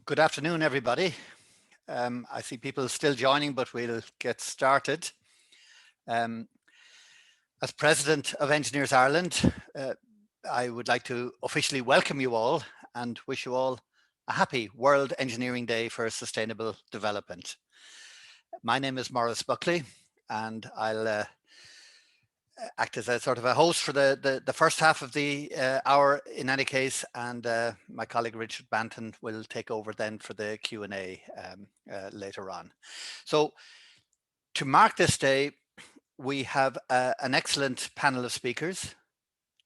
Good afternoon, everybody. I see people still joining, but we'll get started. Um, as President of Engineers Ireland, I would like to officially welcome you all and wish you all a happy World Engineering Day for Sustainable Development. My name is Maurice Buckley, and I'll act as a sort of a host for the first half of the hour in any case, and my colleague Richard Manton will take over then for the Q&A later on. So to mark this day, we have an excellent panel of speakers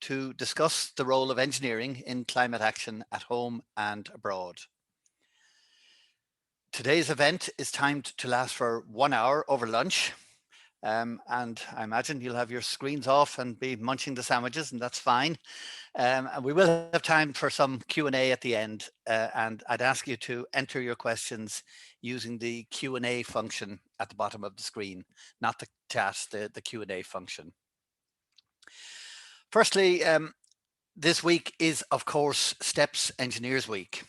to discuss the role of engineering in climate action at home and abroad. Today's event is timed to last for 1 hour over lunch. And I imagine you'll have your screens off and be munching the sandwiches, and that's fine. And we will have time for some Q&A at the end, and I'd ask you to enter your questions using the Q&A function at the bottom of the screen, not the chat, the Q&A function. Firstly, this week is, of course, STEPS Engineers Week.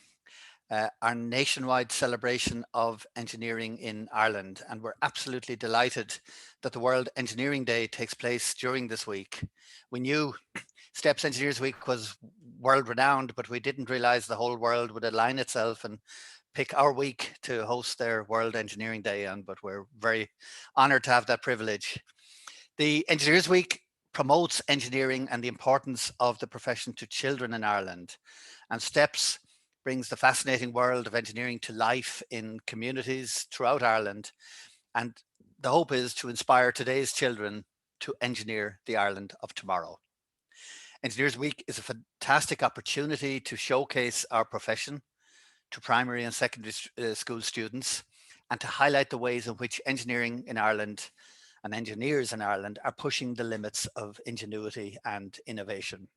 Our nationwide celebration of engineering in Ireland, and we're absolutely delighted that the World Engineering Day takes place during this week. We knew STEPS Engineers Week was world renowned, but we didn't realize the whole world would align itself and pick our week to host their World Engineering Day on, but we're very honored to have that privilege. The Engineers Week promotes engineering and the importance of the profession to children in Ireland, and STEPS brings the fascinating world of engineering to life in communities throughout Ireland. And the hope is to inspire today's children to engineer the Ireland of tomorrow. Engineers Week is a fantastic opportunity to showcase our profession to primary and secondary school students and to highlight the ways in which engineering in Ireland and engineers in Ireland are pushing the limits of ingenuity and innovation.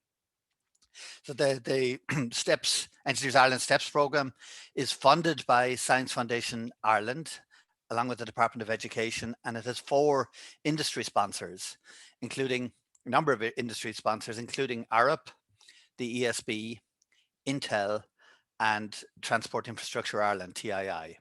So the STEPS, Engineers Ireland STEPS programme is funded by Science Foundation Ireland, along with the Department of Education, and it has 4 industry sponsors, including a number of industry sponsors, including Arup, the ESB, Intel, and Transport Infrastructure Ireland, TII.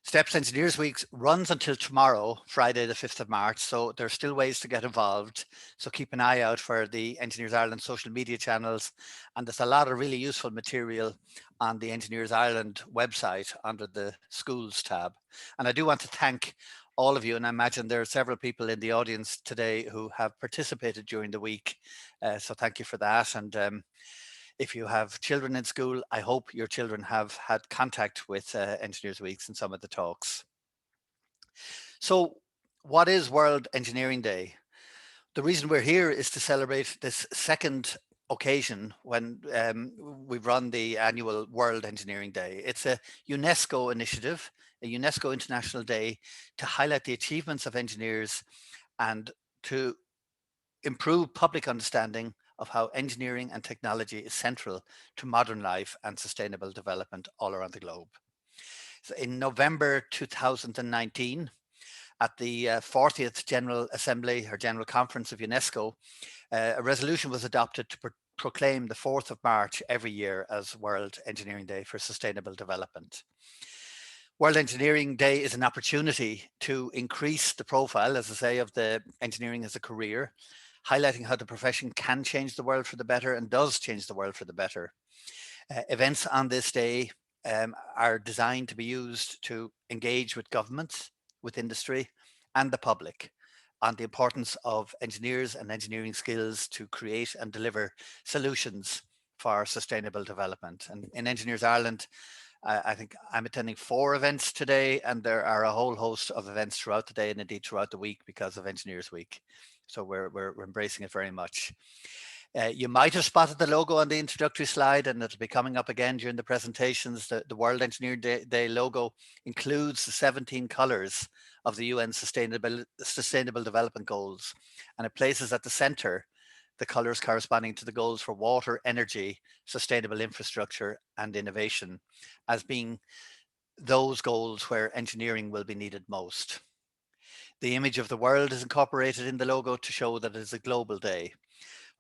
STEPS Engineers Week runs until tomorrow, Friday the 5th of March, so there's still ways to get involved. So keep an eye out for the Engineers Ireland social media channels, and there's a lot of really useful material on the Engineers Ireland website under the schools tab. And I do want to thank all of you, and I imagine there are several people in the audience today who have participated during the week, so thank you for that. And if you have children in school, I hope your children have had contact with Engineers Weeks and some of the talks. So what is World Engineering Day? The reason we're here is to celebrate this second occasion when we run the annual World Engineering Day. It's a UNESCO initiative, a UNESCO International Day to highlight the achievements of engineers and to improve public understanding of how engineering and technology is central to modern life and sustainable development all around the globe. So in November 2019, at the 40th General Assembly or General Conference of UNESCO, a resolution was adopted to proclaim the 4th of March every year as World Engineering Day for Sustainable Development. World Engineering Day is an opportunity to increase the profile, as I say, of the engineering as a career, highlighting how the profession can change the world for the better and does change the world for the better. Events on this day are designed to be used to engage with governments, with industry and the public on the importance of engineers and engineering skills to create and deliver solutions for sustainable development. And in Engineers Ireland, I think I'm attending 4 events today, and there are a whole host of events throughout the day and indeed throughout the week because of Engineers Week. So we're embracing it very much. You might have spotted the logo on the introductory slide, and it'll be coming up again during the presentations. The World Engineering Day logo includes the 17 colours of the UN Sustainable Development Goals, and it places at the centre the colours corresponding to the goals for water, energy, sustainable infrastructure and innovation as being those goals where engineering will be needed most. The image of the world is incorporated in the logo to show that it is a global day.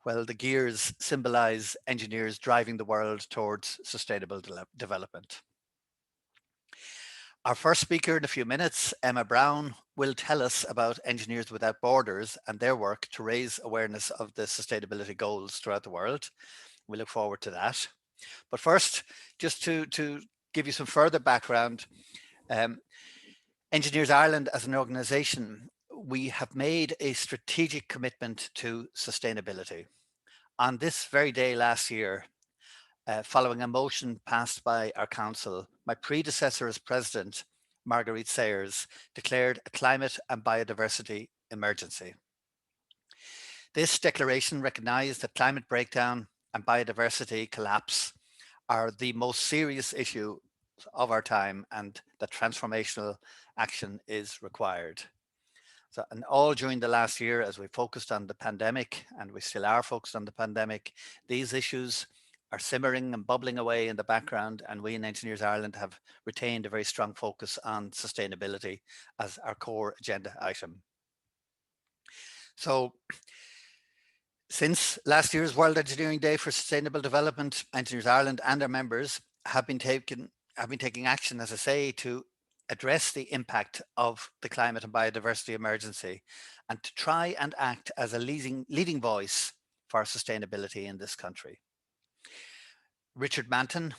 Well, the gears symbolize engineers driving the world towards sustainable development. Our first speaker in a few minutes, Emma Brown, will tell us about Engineers Without Borders and their work to raise awareness of the sustainability goals throughout the world. We look forward to that. But first, just to give you some further background, Engineers Ireland as an organisation, we have made a strategic commitment to sustainability. On this very day last year, following a motion passed by our council, my predecessor as president, Marguerite Sayers, declared a climate and biodiversity emergency. This declaration recognised that climate breakdown and biodiversity collapse are the most serious issue of our time and that transformational action is required. So, and all during the last year, as we focused on the pandemic, and we still are focused on the pandemic, these issues are simmering and bubbling away in the background, and we in Engineers Ireland have retained a very strong focus on sustainability as our core agenda item. So, since last year's World Engineering Day for Sustainable Development, Engineers Ireland and our members have been taking action, as I say, to address the impact of the climate and biodiversity emergency and to try and act as a leading voice for sustainability in this country. Richard Manton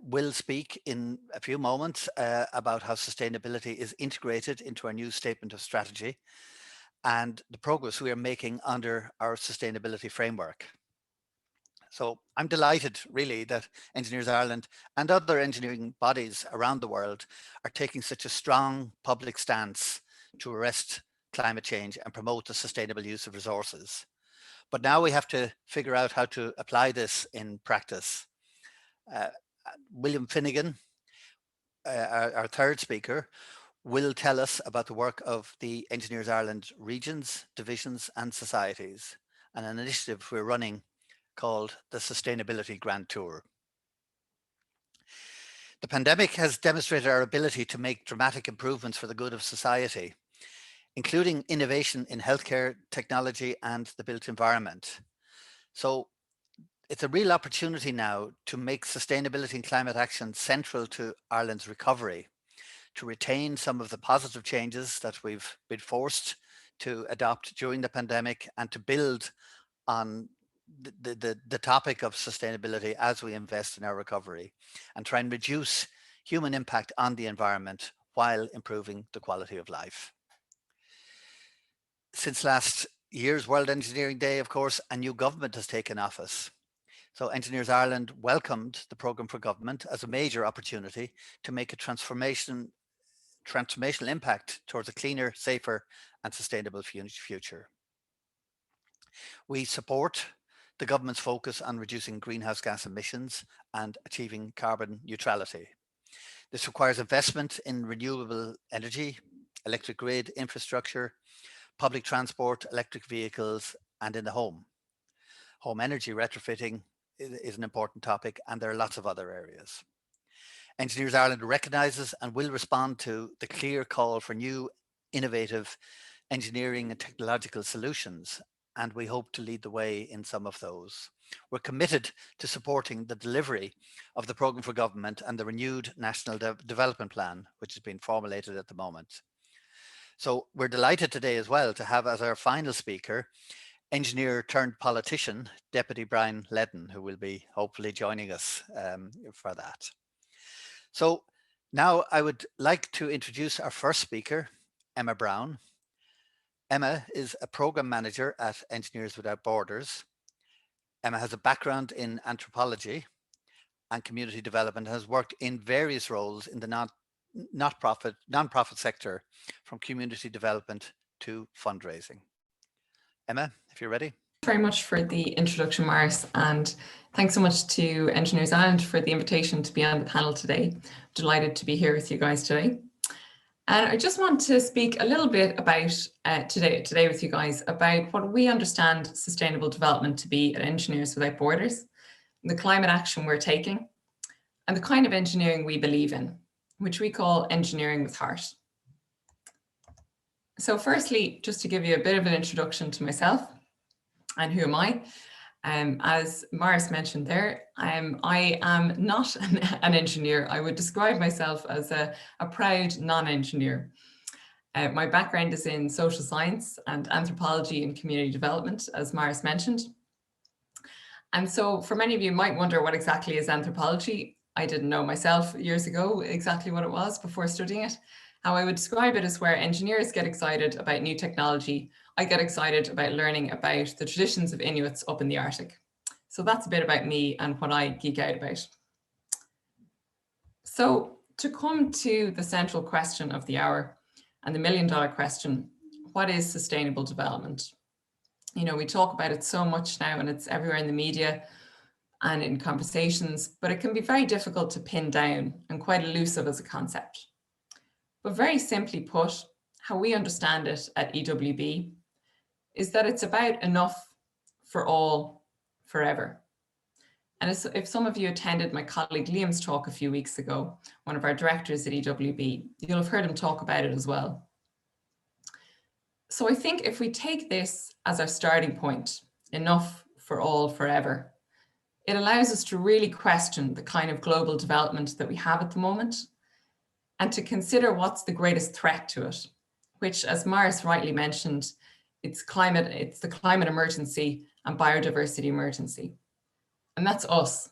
will speak in a few moments about how sustainability is integrated into our new statement of strategy and the progress we are making under our sustainability framework. So I'm delighted really that Engineers Ireland and other engineering bodies around the world are taking such a strong public stance to arrest climate change and promote the sustainable use of resources. But now we have to figure out how to apply this in practice. William Finnegan, our third speaker, will tell us about the work of the Engineers Ireland regions, divisions and societies, and an initiative we're running called the Sustainability Grand Tour. The pandemic has demonstrated our ability to make dramatic improvements for the good of society, including innovation in healthcare, technology and the built environment. So it's a real opportunity now to make sustainability and climate action central to Ireland's recovery, to retain some of the positive changes that we've been forced to adopt during the pandemic and to build on the topic of sustainability as we invest in our recovery and try and reduce human impact on the environment while improving the quality of life. Since last year's World Engineering Day, of course, a new government has taken office. So Engineers Ireland welcomed the programme for government as a major opportunity to make a transformational impact towards a cleaner, safer and sustainable future. We support the government's focus on reducing greenhouse gas emissions and achieving carbon neutrality. This requires investment in renewable energy, electric grid infrastructure, public transport, electric vehicles, and in the home. Home energy retrofitting is an important topic, and there are lots of other areas. Engineers Ireland recognises and will respond to the clear call for new, innovative engineering and technological solutions, and we hope to lead the way in some of those. We're committed to supporting the delivery of the programme for government and the renewed National Development Plan, which has been formulated at the moment. So we're delighted today as well to have as our final speaker, engineer turned politician, Deputy Brian Leddin, who will be hopefully joining us for that. So now I would like to introduce our first speaker, Emma Brown. Emma is a program manager at Engineers Without Borders. Emma has a background in anthropology and community development and has worked in various roles in the non-profit sector, from community development to fundraising. Emma, if you're ready. Very much for the introduction, Maurice, and thanks so much to Engineers Ireland for the invitation to be on the panel today. Delighted to be here with you guys today. And I just want to speak a little bit about today with you guys about what we understand sustainable development to be at Engineers Without Borders, the climate action we're taking, and the kind of engineering we believe in, which we call engineering with heart. So firstly, just to give you a bit of an introduction to myself, And who am I? As Maurice mentioned there, I am not an engineer. I would describe myself as a proud non-engineer. My background is in social science and anthropology and community development, as Maurice mentioned. And so for many of you might wonder what exactly is anthropology. I didn't know myself years ago exactly what it was before studying it. How I would describe it is where engineers get excited about new technology. I get excited about learning about the traditions of Inuits up in the Arctic. So that's a bit about me and what I geek out about. So to come to the central question of the hour and the million-dollar question, what is sustainable development? You know, we talk about it so much now and it's everywhere in the media and in conversations, but it can be very difficult to pin down and quite elusive as a concept. But very simply put, how we understand it at EWB is that it's about enough for all forever. And if some of you attended my colleague Liam's talk a few weeks ago, one of our directors at EWB, you'll have heard him talk about it as well. So I think if we take this as our starting point, enough for all forever, it allows us to really question the kind of global development that we have at the moment and to consider what's the greatest threat to it, which, as Maurice rightly mentioned, it's the climate emergency and biodiversity emergency. And that's us.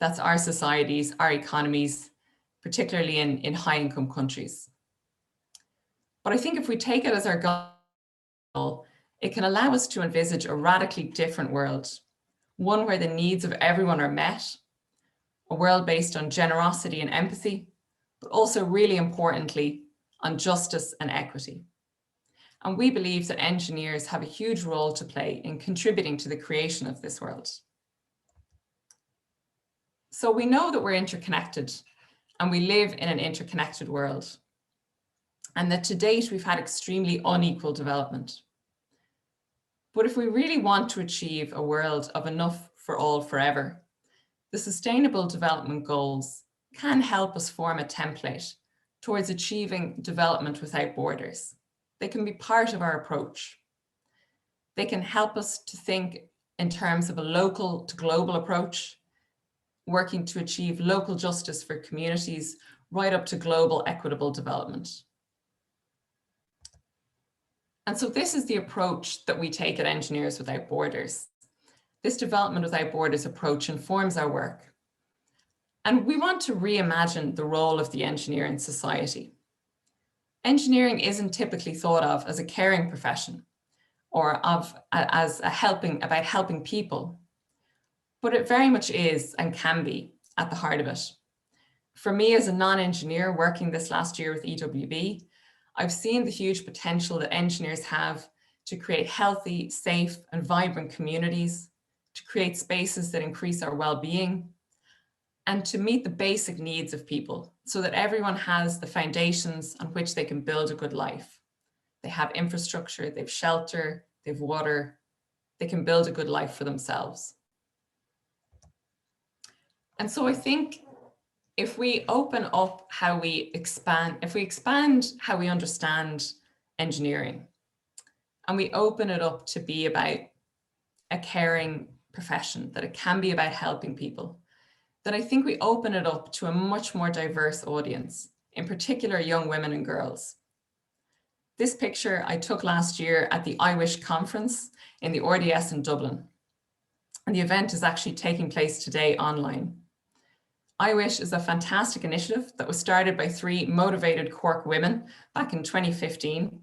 That's our societies, our economies, particularly in high-income countries. But I think if we take it as our goal, it can allow us to envisage a radically different world, one where the needs of everyone are met, a world based on generosity and empathy, but also really importantly, on justice and equity. And we believe that engineers have a huge role to play in contributing to the creation of this world. So we know that we're interconnected and we live in an interconnected world, and that to date we've had extremely unequal development. But if we really want to achieve a world of enough for all forever, the Sustainable Development Goals can help us form a template towards achieving development without borders. They can be part of our approach. They can help us to think in terms of a local to global approach, working to achieve local justice for communities right up to global equitable development. And so this is the approach that we take at Engineers Without Borders. This Development Without Borders approach informs our work. And we want to reimagine the role of the engineer in society. Engineering isn't typically thought of as a caring profession or as about helping people, but it very much is and can be at the heart of it. For me as a non-engineer working this last year with EWB, I've seen the huge potential that engineers have to create healthy, safe and vibrant communities, to create spaces that increase our well-being, and to meet the basic needs of people so that everyone has the foundations on which they can build a good life. They have infrastructure, they have shelter, they have water, they can build a good life for themselves. And so I think if we open up how we expand, if we expand how we understand engineering, and we open it up to be about a caring profession, that it can be about helping people, then I think we open it up to a much more diverse audience, in particular young women and girls. This picture I took last year at the IWish conference in the RDS in Dublin. And the event is actually taking place today online. IWish is a fantastic initiative that was started by 3 motivated Cork women back in 2015.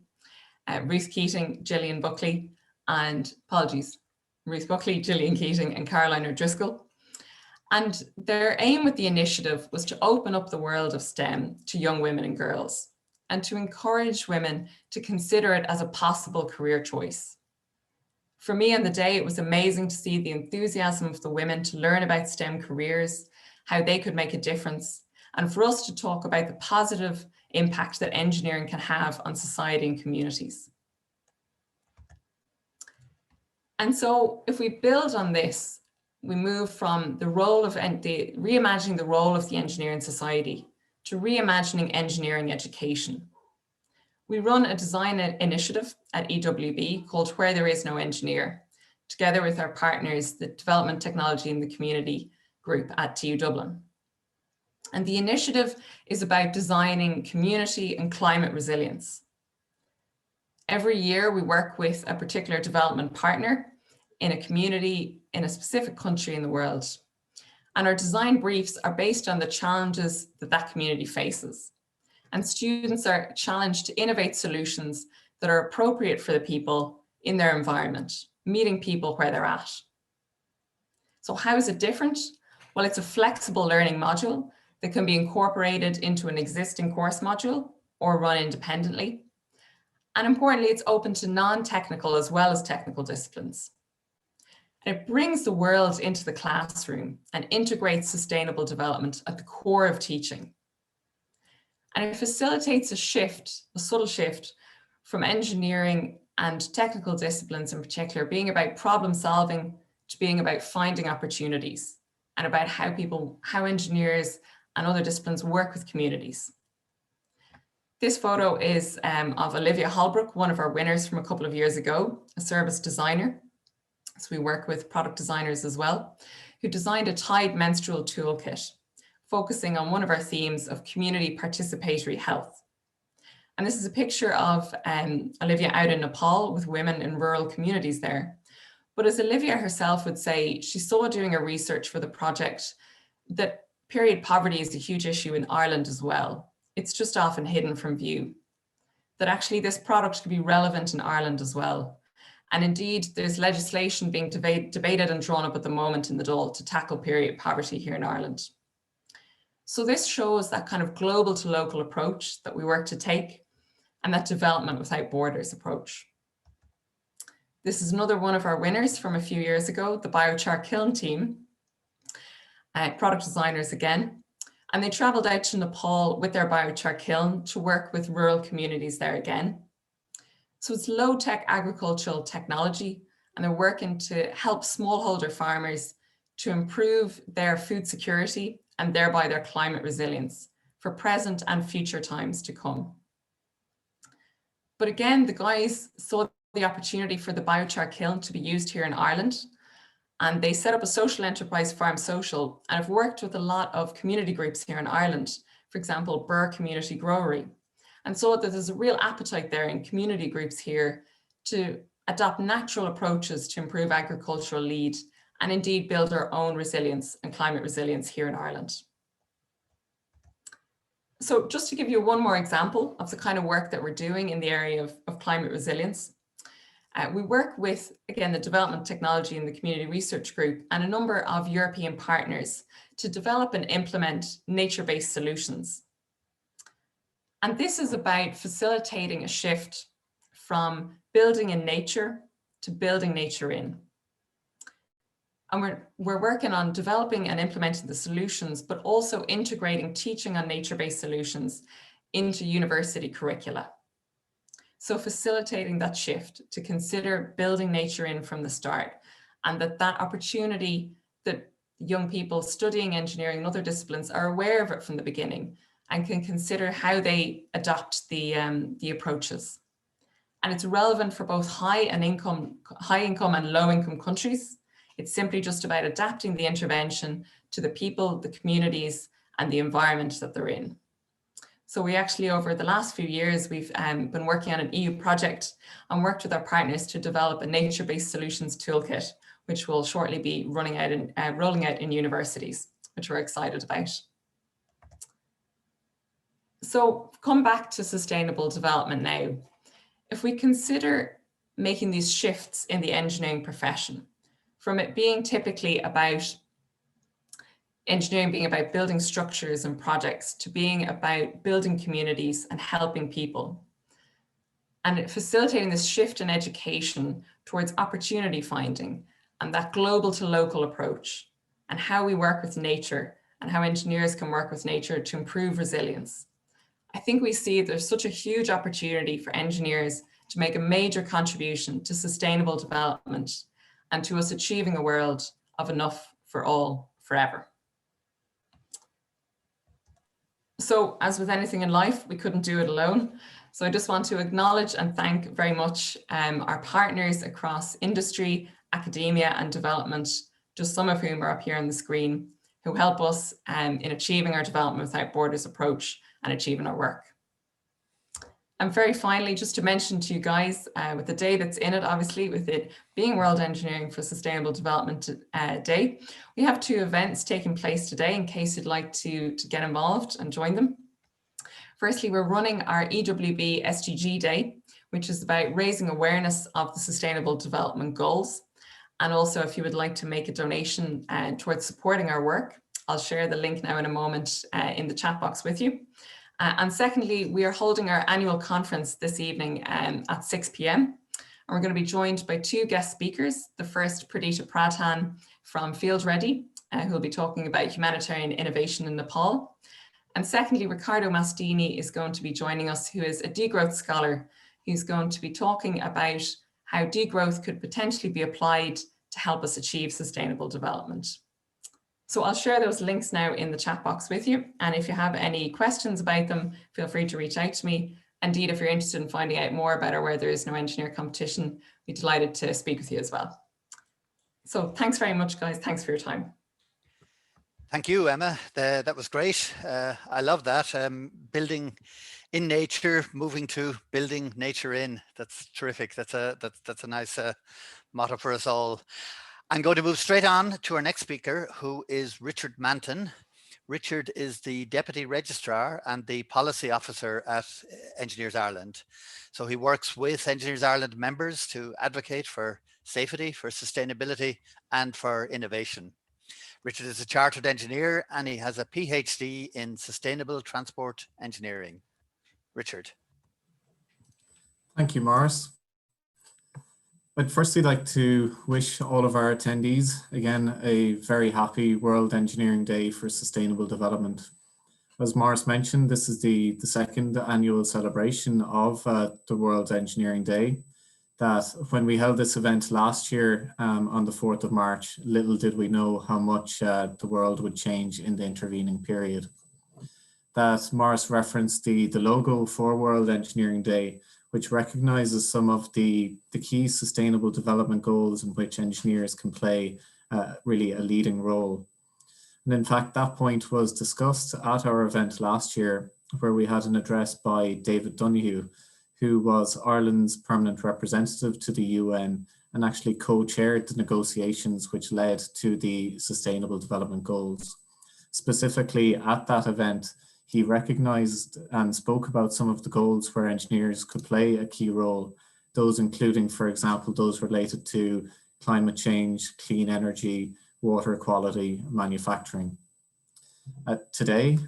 Ruth Keating, Gillian Buckley, Ruth Buckley, Gillian Keating and Caroline O'Driscoll. And their aim with the initiative was to open up the world of STEM to young women and girls and to encourage women to consider it as a possible career choice. For me on the day, it was amazing to see the enthusiasm of the women to learn about STEM careers, how they could make a difference, and for us to talk about the positive impact that engineering can have on society and communities. And so if we build on this, we move from the role of reimagining the role of the engineer in society to reimagining engineering education. We run a design initiative at EWB called Where There Is No Engineer together with our partners, the Development Technology and the Community Group at TU Dublin. And the initiative is about designing community and climate resilience. Every year we work with a particular development partner in a community in a specific country in the world. And our design briefs are based on the challenges that that community faces. And students are challenged to innovate solutions that are appropriate for the people in their environment, meeting people where they're at. So how is it different? Well, it's a flexible learning module that can be incorporated into an existing course module or run independently. And importantly, it's open to non-technical as well as technical disciplines. And it brings the world into the classroom and integrates sustainable development at the core of teaching. And it facilitates a shift, a subtle shift, from engineering and technical disciplines in particular, being about problem solving to being about finding opportunities and about how engineers and other disciplines work with communities. This photo is of Olivia Holbrook, one of our winners from a couple of years ago, a service designer. So we work with product designers as well, who designed a Tide menstrual toolkit, focusing on one of our themes of community participatory health. And this is a picture of Olivia out in Nepal with women in rural communities there. But as Olivia herself would say, she saw doing a research for the project that period poverty is a huge issue in Ireland as well. It's just often hidden from view. That actually this product could be relevant in Ireland as well. And indeed, there's legislation being debated and drawn up at the moment in the Dáil to tackle period poverty here in Ireland. So this shows that kind of global to local approach that we work to take, and that development without borders approach. This is another one of our winners from a few years ago, the biochar kiln team, product designers again, and they traveled out to Nepal with their biochar kiln to work with rural communities there again. So it's low-tech agricultural technology, and they're working to help smallholder farmers to improve their food security and thereby their climate resilience for present and future times to come. But again, the guys saw the opportunity for the biochar kiln to be used here in Ireland, and they set up a social enterprise, Farm Social, and have worked with a lot of community groups here in Ireland, for example, Burr Community Growery, and saw that there's a real appetite there in community groups here to adopt natural approaches to improve agricultural lead and indeed build our own resilience and climate resilience here in Ireland. So just to give you one more example of the kind of work that we're doing in the area of climate resilience, we work with, again, the Development Technology and the Community Research Group and a number of European partners to develop and implement nature-based solutions. And this is about facilitating a shift from building in nature to building nature in. And we're working on developing and implementing the solutions, but also integrating teaching on nature-based solutions into university curricula. So facilitating that shift to consider building nature in from the start, and that opportunity that young people studying engineering and other disciplines are aware of it from the beginning and can consider how they adopt the approaches. And it's relevant for both high income and low income countries. It's simply just about adapting the intervention to the people, the communities, and the environment that they're in. So we actually, over the last few years, we've been working on an EU project and worked with our partners to develop a nature-based solutions toolkit, which will shortly be rolling out in universities, which we're excited about. So come back to sustainable development now. If we consider making these shifts in the engineering profession, from it being typically about engineering being about building structures and projects to being about building communities and helping people, and facilitating this shift in education towards opportunity finding and that global to local approach, and how we work with nature and how engineers can work with nature to improve resilience. I think we see there's such a huge opportunity for engineers to make a major contribution to sustainable development and to us achieving a world of enough for all forever. So as with anything in life, we couldn't do it alone. So I just want to acknowledge and thank very much our partners across industry academia and development, just some of whom are up here on the screen, who help us in achieving our Development Without Borders approach and achieving our work. And very finally, just to mention to you guys, with the day that's in it, obviously, with it being World Engineering for Sustainable Development Day, we have 2 events taking place today in case you'd like to get involved and join them. Firstly, we're running our EWB SDG Day, which is about raising awareness of the Sustainable Development Goals. And also, if you would like to make a donation towards supporting our work, I'll share the link now in a moment in the chat box with you. And secondly, we are holding our annual conference this evening at 6 p.m. And we're going to be joined by 2 guest speakers. The first, Pradita Pradhan from Field Ready, who will be talking about humanitarian innovation in Nepal. And secondly, Riccardo Mastini is going to be joining us, who is a degrowth scholar, who's going to be talking about how degrowth could potentially be applied to help us achieve sustainable development. So I'll share those links now in the chat box with you. And if you have any questions about them, feel free to reach out to me. Indeed, if you're interested in finding out more about our Where There Is No Engineer competition, we'd be delighted to speak with you as well. So thanks very much, guys. Thanks for your time. Thank you, Emma. That was great. I love that. Building in nature, moving to building nature in. That's terrific. That's a nice motto for us all. I'm going to move straight on to our next speaker, who is Richard Manton. Richard is the Deputy Registrar and the Policy Officer at Engineers Ireland. So he works with Engineers Ireland members to advocate for safety, for sustainability, and for innovation. Richard is a chartered engineer and he has a PhD in Sustainable Transport Engineering. Richard. Thank you, Maurice. I'd firstly like to wish all of our attendees, again, a very happy World Engineering Day for Sustainable Development. As Maurice mentioned, this is the second annual celebration of the World Engineering Day. That when we held this event last year on the 4th of March, little did we know how much the world would change in the intervening period. That Maurice referenced the logo for World Engineering Day, which recognizes some of the key sustainable development goals in which engineers can play really a leading role. And in fact, that point was discussed at our event last year, where we had an address by David Donoghue, who was Ireland's permanent representative to the UN and actually co-chaired the negotiations which led to the Sustainable Development Goals. Specifically at that event, he recognized and spoke about some of the goals where engineers could play a key role, those including, for example, those related to climate change, clean energy, water quality, manufacturing. Today,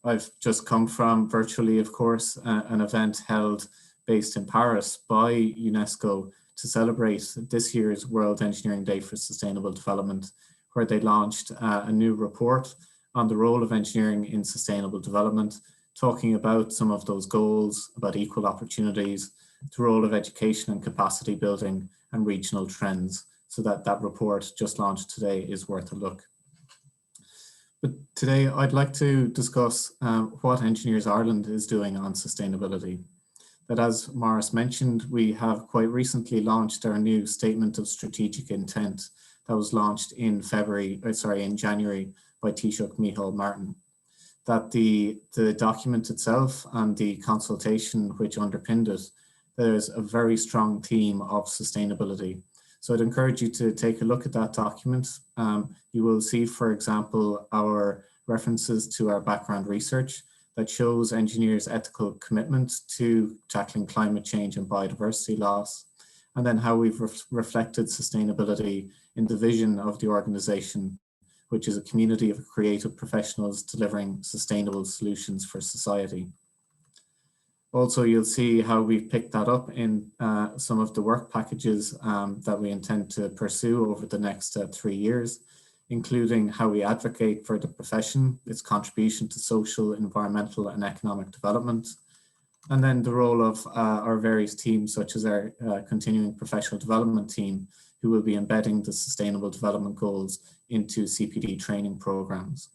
I've just come from virtually, of course, an event held based in Paris by UNESCO to celebrate this year's World Engineering Day for Sustainable Development, where they launched a new report on the role of engineering in sustainable development, talking about some of those goals, about equal opportunities, the role of education and capacity building, and regional trends. So that report just launched today is worth a look. But today I'd like to discuss what Engineers Ireland is doing on sustainability. That, as Maurice mentioned, we have quite recently launched our new Statement of Strategic Intent that was launched in January by Taoiseach Micheál Martin. That the document itself and the consultation which underpinned it, there's a very strong theme of sustainability. So I'd encourage you to take a look at that document. You will see, for example, our references to our background research that shows engineers' ethical commitment to tackling climate change and biodiversity loss, and then how we've reflected sustainability in the vision of the organization, which is a community of creative professionals delivering sustainable solutions for society. Also, you'll see how we've picked that up in some of the work packages that we intend to pursue over the next 3 years, including how we advocate for the profession, its contribution to social, environmental and economic development, and then the role of our various teams, such as our continuing professional development team, who will be embedding the Sustainable Development Goals into CPD training programs.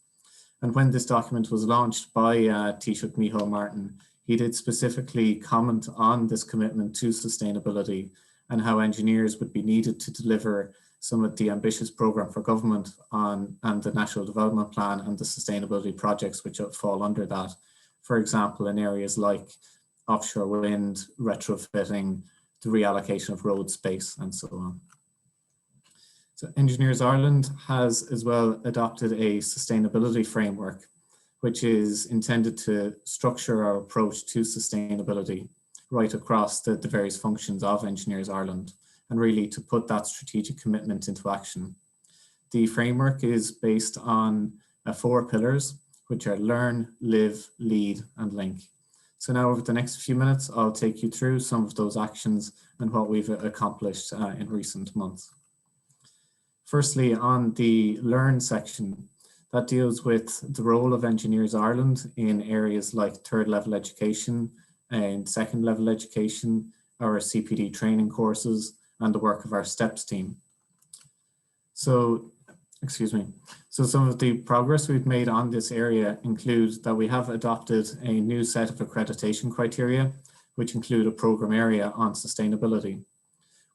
And when this document was launched by Taoiseach Micheál Martin, he did specifically comment on this commitment to sustainability and how engineers would be needed to deliver some of the ambitious programme for government and the National Development Plan and the sustainability projects which fall under that. For example, in areas like offshore wind, retrofitting, the reallocation of road space, and so on. So Engineers Ireland has as well adopted a sustainability framework, which is intended to structure our approach to sustainability right across the various functions of Engineers Ireland, and really to put that strategic commitment into action. The framework is based on 4 pillars, which are learn, live, lead, and link. So now over the next few minutes, I'll take you through some of those actions and what we've accomplished in recent months. Firstly, on the learn section, that deals with the role of Engineers Ireland in areas like 3rd level education and 2nd level education, our CPD training courses, and the work of our STEPS team. So some of the progress we've made on this area includes that we have adopted a new set of accreditation criteria, which include a program area on sustainability.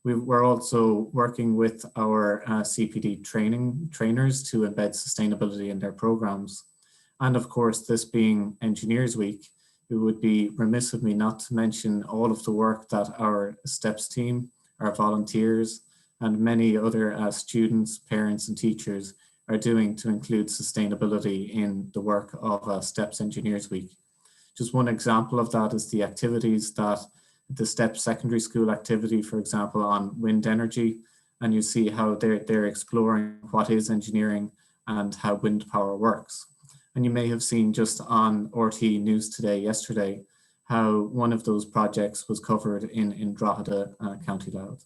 We're also working with our CPD trainers to embed sustainability in their programs. And of course, this being Engineers Week, it would be remiss of me not to mention all of the work that our STEPS team, our volunteers, and many other students, parents, and teachers are doing to include sustainability in the work of STEPS Engineers Week. Just one example of that is the activities that the STEPS secondary school activity, for example, on wind energy, and you see how they're exploring what is engineering and how wind power works. And you may have seen just on RT News Today yesterday how one of those projects was covered in Drogheda, County Louth.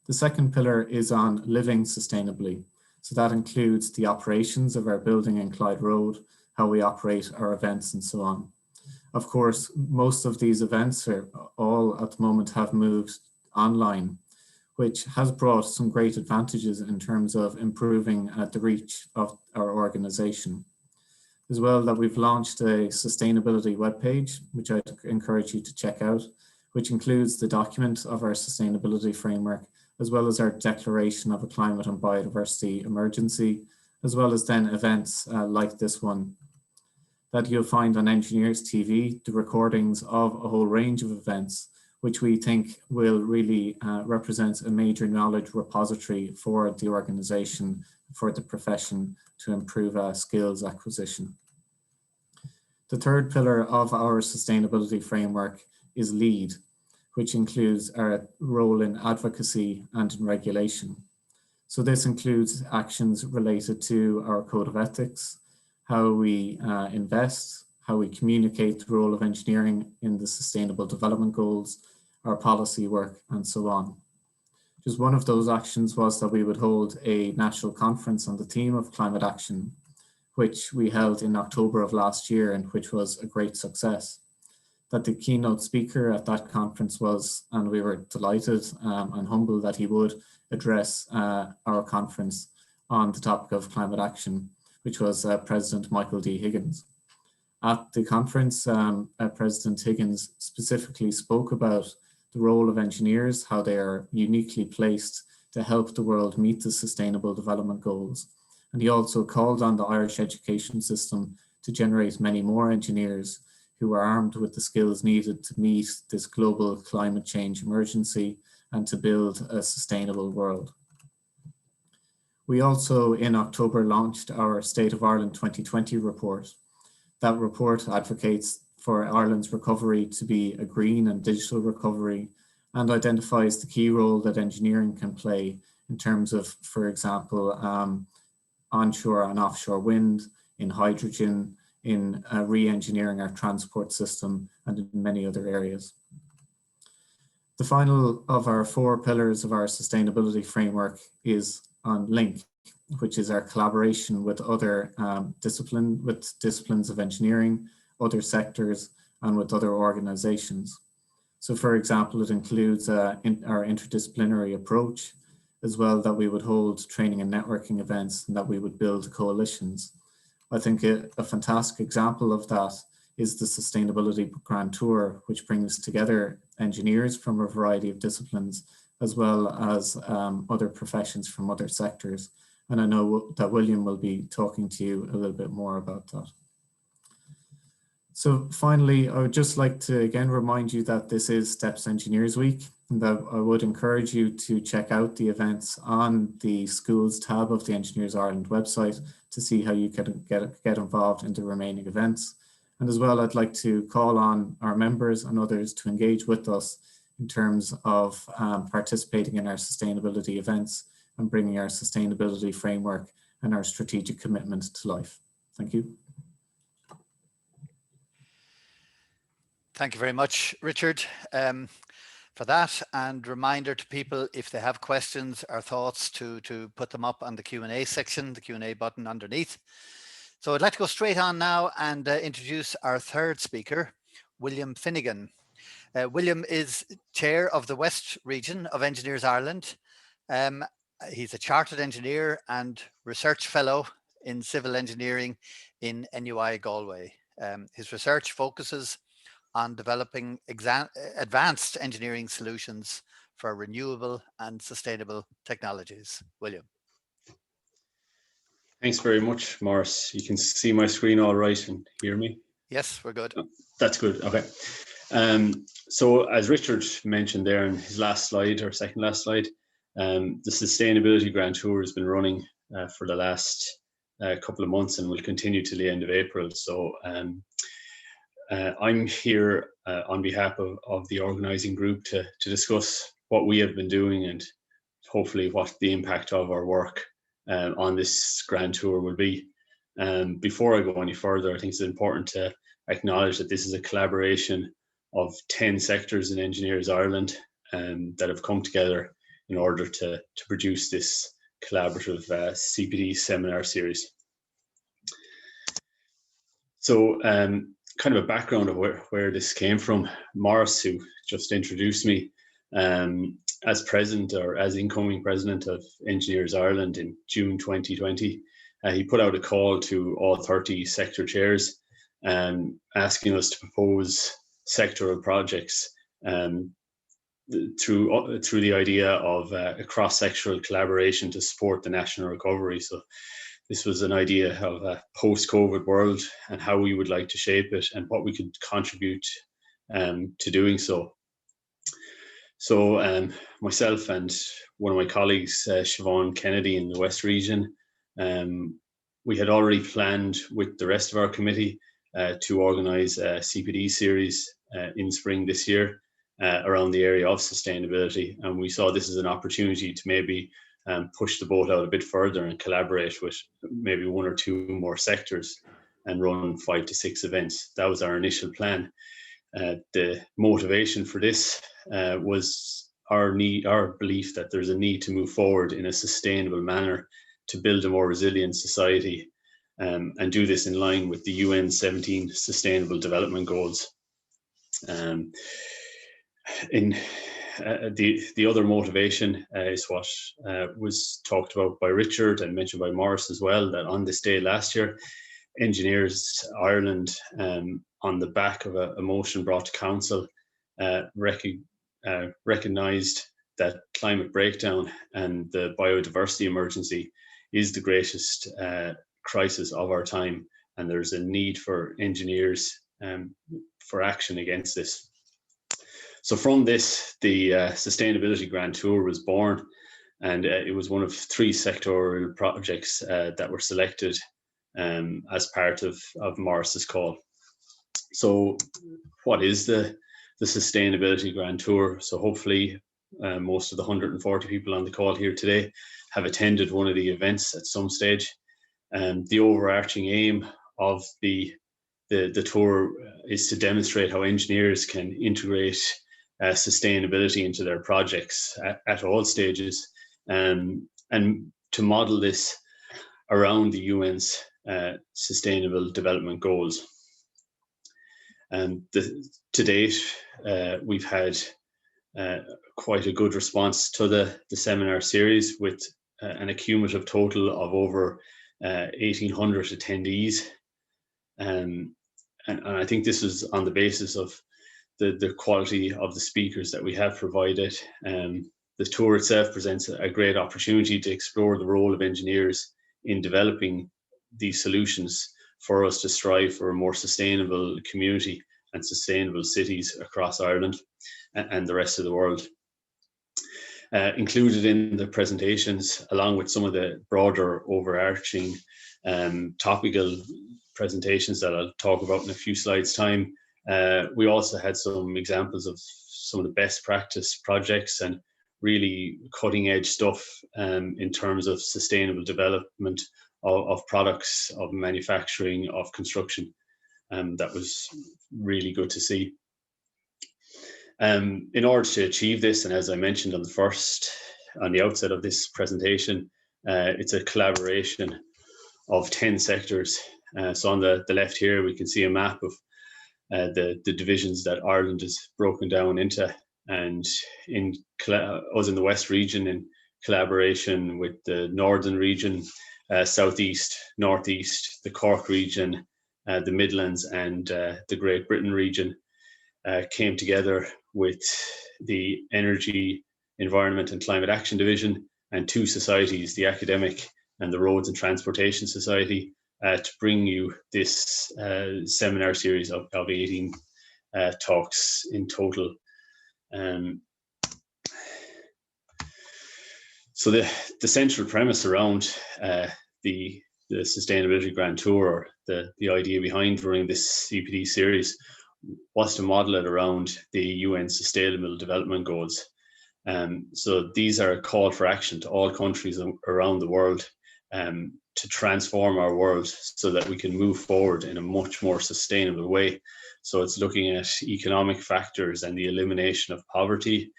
The second pillar is on living sustainably. So that includes the operations of our building in Clyde Road, how we operate our events and so on. Of course, most of these events all at the moment have moved online, which has brought some great advantages in terms of improving the reach of our organization. As well, that we've launched a sustainability webpage, which I'd encourage you to check out, which includes the document of our sustainability framework, as well as our declaration of a climate and biodiversity emergency, as well as then events like this one that you'll find on Engineers TV, the recordings of a whole range of events, which we think will really represent a major knowledge repository for the organization, for the profession to improve skills acquisition. The third pillar of our sustainability framework is lead, which includes our role in advocacy and in regulation. So this includes actions related to our code of ethics, how we invest, how we communicate the role of engineering in the Sustainable Development Goals, our policy work, and so on. Just one of those actions was that we would hold a national conference on the theme of climate action, which we held in October of last year and which was a great success. That the keynote speaker at that conference was, and we were delighted and humbled that he would address our conference on the topic of climate action, which was President Michael D. Higgins. At the conference, President Higgins specifically spoke about the role of engineers, how they are uniquely placed to help the world meet the Sustainable Development Goals. And he also called on the Irish education system to generate many more engineers who are armed with the skills needed to meet this global climate change emergency and to build a sustainable world. We also, in October, launched our State of Ireland 2020 report. That report advocates for Ireland's recovery to be a green and digital recovery and identifies the key role that engineering can play in terms of, for example, onshore and offshore wind, in hydrogen, in re-engineering our transport system, and in many other areas. The final of our 4 pillars of our sustainability framework is on link, which is our collaboration with other disciplines of engineering, other sectors, and with other organizations. So for example, it includes our interdisciplinary approach, as well that we would hold training and networking events and that we would build coalitions. I think a fantastic example of that is the Sustainability Grantour, which brings together engineers from a variety of disciplines, as well as other professions from other sectors. And I know that William will be talking to you a little bit more about that. So finally, I would just like to again remind you that this is STEPS Engineers Week, and that I would encourage you to check out the events on the schools tab of the Engineers Ireland website to see how you can get involved in the remaining events. And as well, I'd like to call on our members and others to engage with us in terms of participating in our sustainability events and bringing our sustainability framework and our strategic commitment to life. Thank you. Thank you very much, Richard, for that. And reminder to people, if they have questions or thoughts, to put them up on the Q&A section, the Q&A button underneath. So I'd like to go straight on now and introduce our third speaker, William Finnegan. William is chair of the West Region of Engineers Ireland. He's a chartered engineer and research fellow in civil engineering in NUI Galway. His research focuses on developing advanced engineering solutions for renewable and sustainable technologies. William. Thanks very much, Maurice. You can see my screen all right and hear me? Yes, we're good. Oh, that's good, okay. So as Richard mentioned there in his last slide, or second last slide, the Sustainability Grantour has been running for the last couple of months and will continue till the end of April. So I'm here on behalf of the organising group to discuss what we have been doing and hopefully what the impact of our work on this Grand Tour will be. Before I go any further, I think it's important to acknowledge that this is a collaboration of 10 sectors in Engineers Ireland that have come together in order to produce this collaborative CPD seminar series. So kind of a background of where this came from. Maurice, who just introduced me as president or as incoming president of Engineers Ireland in June 2020, he put out a call to all 30 sector chairs asking us to propose sectoral projects through the idea of a cross-sectoral collaboration to support the national recovery. So this was an idea of a post-COVID world and how we would like to shape it and what we could contribute to doing so. So myself and one of my colleagues, Siobhan Kennedy in the West Region, we had already planned with the rest of our committee to organise a CPD series in spring this year around the area of sustainability. And we saw this as an opportunity to maybe push the boat out a bit further and collaborate with maybe one or two more sectors and run 5 to 6 events. That was our initial plan. The motivation for this was our belief that there's a need to move forward in a sustainable manner to build a more resilient society and do this in line with the UN 17 Sustainable Development Goals. The other motivation is what was talked about by Richard and mentioned by Maurice as well, that on this day last year, Engineers Ireland, on the back of a motion brought to Council, recognised that climate breakdown and the biodiversity emergency is the greatest crisis of our time, and there's a need for engineers for action against this. So from this, the Sustainability Grand Tour was born, and it was one of 3 sectoral projects that were selected as part of Maurice's call. So what is the Sustainability Grand Tour? So hopefully most of the 140 people on the call here today have attended one of the events at some stage. The overarching aim of the tour is to demonstrate how engineers can integrate sustainability into their projects at all stages, and to model this around the UN's Sustainable Development Goals. And to date, we've had quite a good response to the seminar series, with an accumulative total of over 1,800 attendees. And and I think this is on the basis of the quality of the speakers that we have provided. The tour itself presents a great opportunity to explore the role of engineers in developing these solutions for us to strive for a more sustainable community and sustainable cities across Ireland and the rest of the world. Included in the presentations, along with some of the broader overarching topical presentations that I'll talk about in a few slides' time, we also had some examples of some of the best practice projects and really cutting edge stuff in terms of sustainable development of products, of manufacturing, of construction. That was really good to see. In order to achieve this, and as I mentioned on the outset of this presentation, it's a collaboration of 10 sectors. So on the left here, we can see a map of the divisions that Ireland is broken down into, and us in the West region in collaboration with the Northern region, Southeast, Northeast, the Cork region, the Midlands, and the Great Britain region came together with the Energy, Environment and Climate Action Division and two societies, the Academic and the Roads and Transportation Society, to bring you this seminar series of 18 talks in total. So the central premise around the Sustainability Grand Tour, or the idea behind running this CPD series, was to model it around the UN Sustainable Development Goals. So these are a call for action to all countries around the world to transform our world so that we can move forward in a much more sustainable way. So it's looking at economic factors and the elimination of poverty,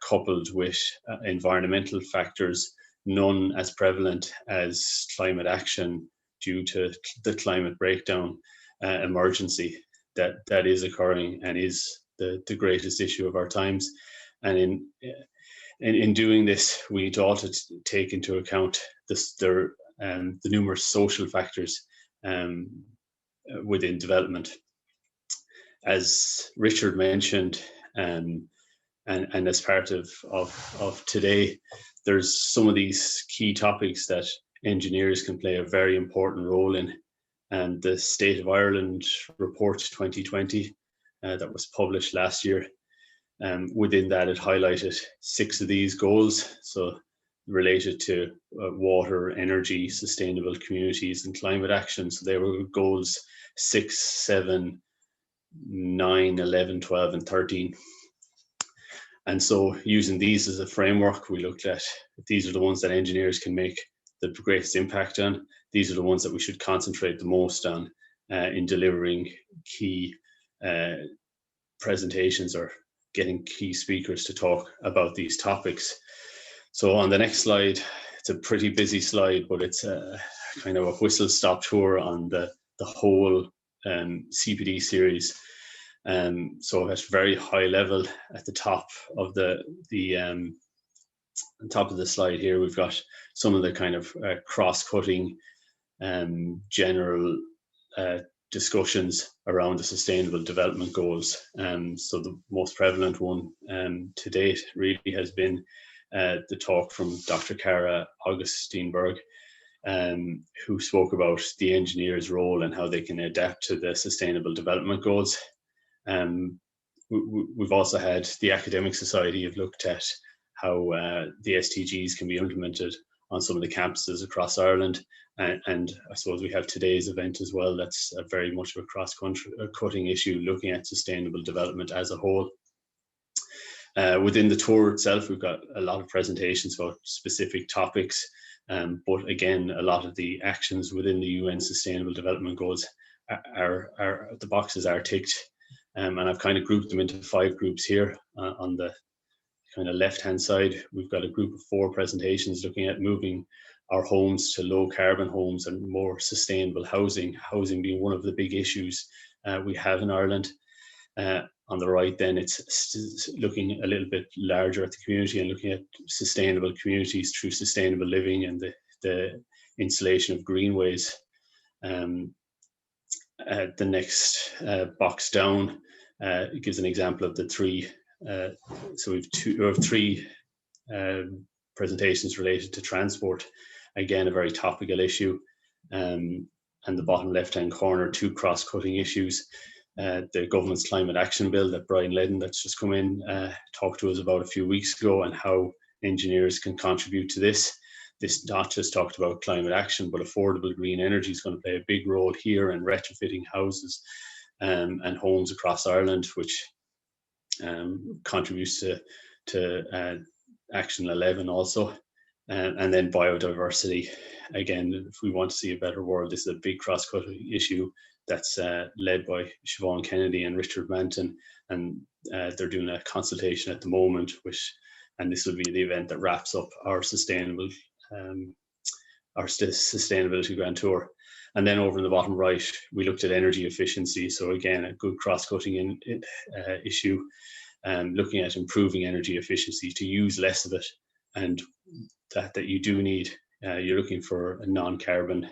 coupled with environmental factors, none as prevalent as climate action due to the climate breakdown emergency that is occurring and is the greatest issue of our times. And in doing this, we need to also take into account the numerous social factors within development. As Richard mentioned, and as part of today, there's some of these key topics that engineers can play a very important role in. And the State of Ireland Report 2020 that was published last year, within that it highlighted 6 of these goals, so related to water, energy, sustainable communities and climate action. So they were goals 6, 7, 9, 11, 12 and 13. And so using these as a framework, we looked at these are the ones that engineers can make the greatest impact on. These are the ones that we should concentrate the most on in delivering key presentations or getting key speakers to talk about these topics. So on the next slide, it's a pretty busy slide, but it's a kind of a whistle-stop tour on the whole CPD series. So at very high level, at the top of on top of the slide here, we've got some of the kind of cross-cutting general discussions around the Sustainable Development Goals. So the most prevalent one to date really has been the talk from Dr. Cara Augustinberg, who spoke about the engineer's role and how they can adapt to the Sustainable Development Goals. We've also had the Academic Society have looked at how the SDGs can be implemented on some of the campuses across Ireland. And I suppose we have today's event as well. That's a very much of a cross-cutting issue, looking at sustainable development as a whole. Within the tour itself, we've got a lot of presentations about specific topics, but again, a lot of the actions within the UN Sustainable Development Goals are the boxes are ticked. And I've kind of grouped them into 5 groups here. On the kind of left-hand side, we've got a group of 4 presentations looking at moving our homes to low carbon homes and more sustainable housing being one of the big issues we have in Ireland. On the right then, it's looking a little bit larger at the community and looking at sustainable communities through sustainable living and the installation of greenways. the next box down, it gives an example of the three. So we have three presentations related to transport. Again, a very topical issue. And the bottom left-hand corner, two cross-cutting issues. The government's climate action bill that Brian Leddin, that's just come in, talked to us about a few weeks ago, and how engineers can contribute to this. This not just talked about climate action, but affordable green energy is going to play a big role here, and retrofitting houses and homes across Ireland, which contributes to Action 11 also. And then biodiversity. Again, if we want to see a better world, this is a big cross-cutting issue that's led by Siobhan Kennedy and Richard Manton, and they're doing a consultation at the moment, and this will be the event that wraps up our sustainability Grand Tour. And then over in the bottom right, we looked at energy efficiency. So again, a good cross-cutting issue, looking at improving energy efficiency to use less of it, and that you do need. You're looking for a non-carbon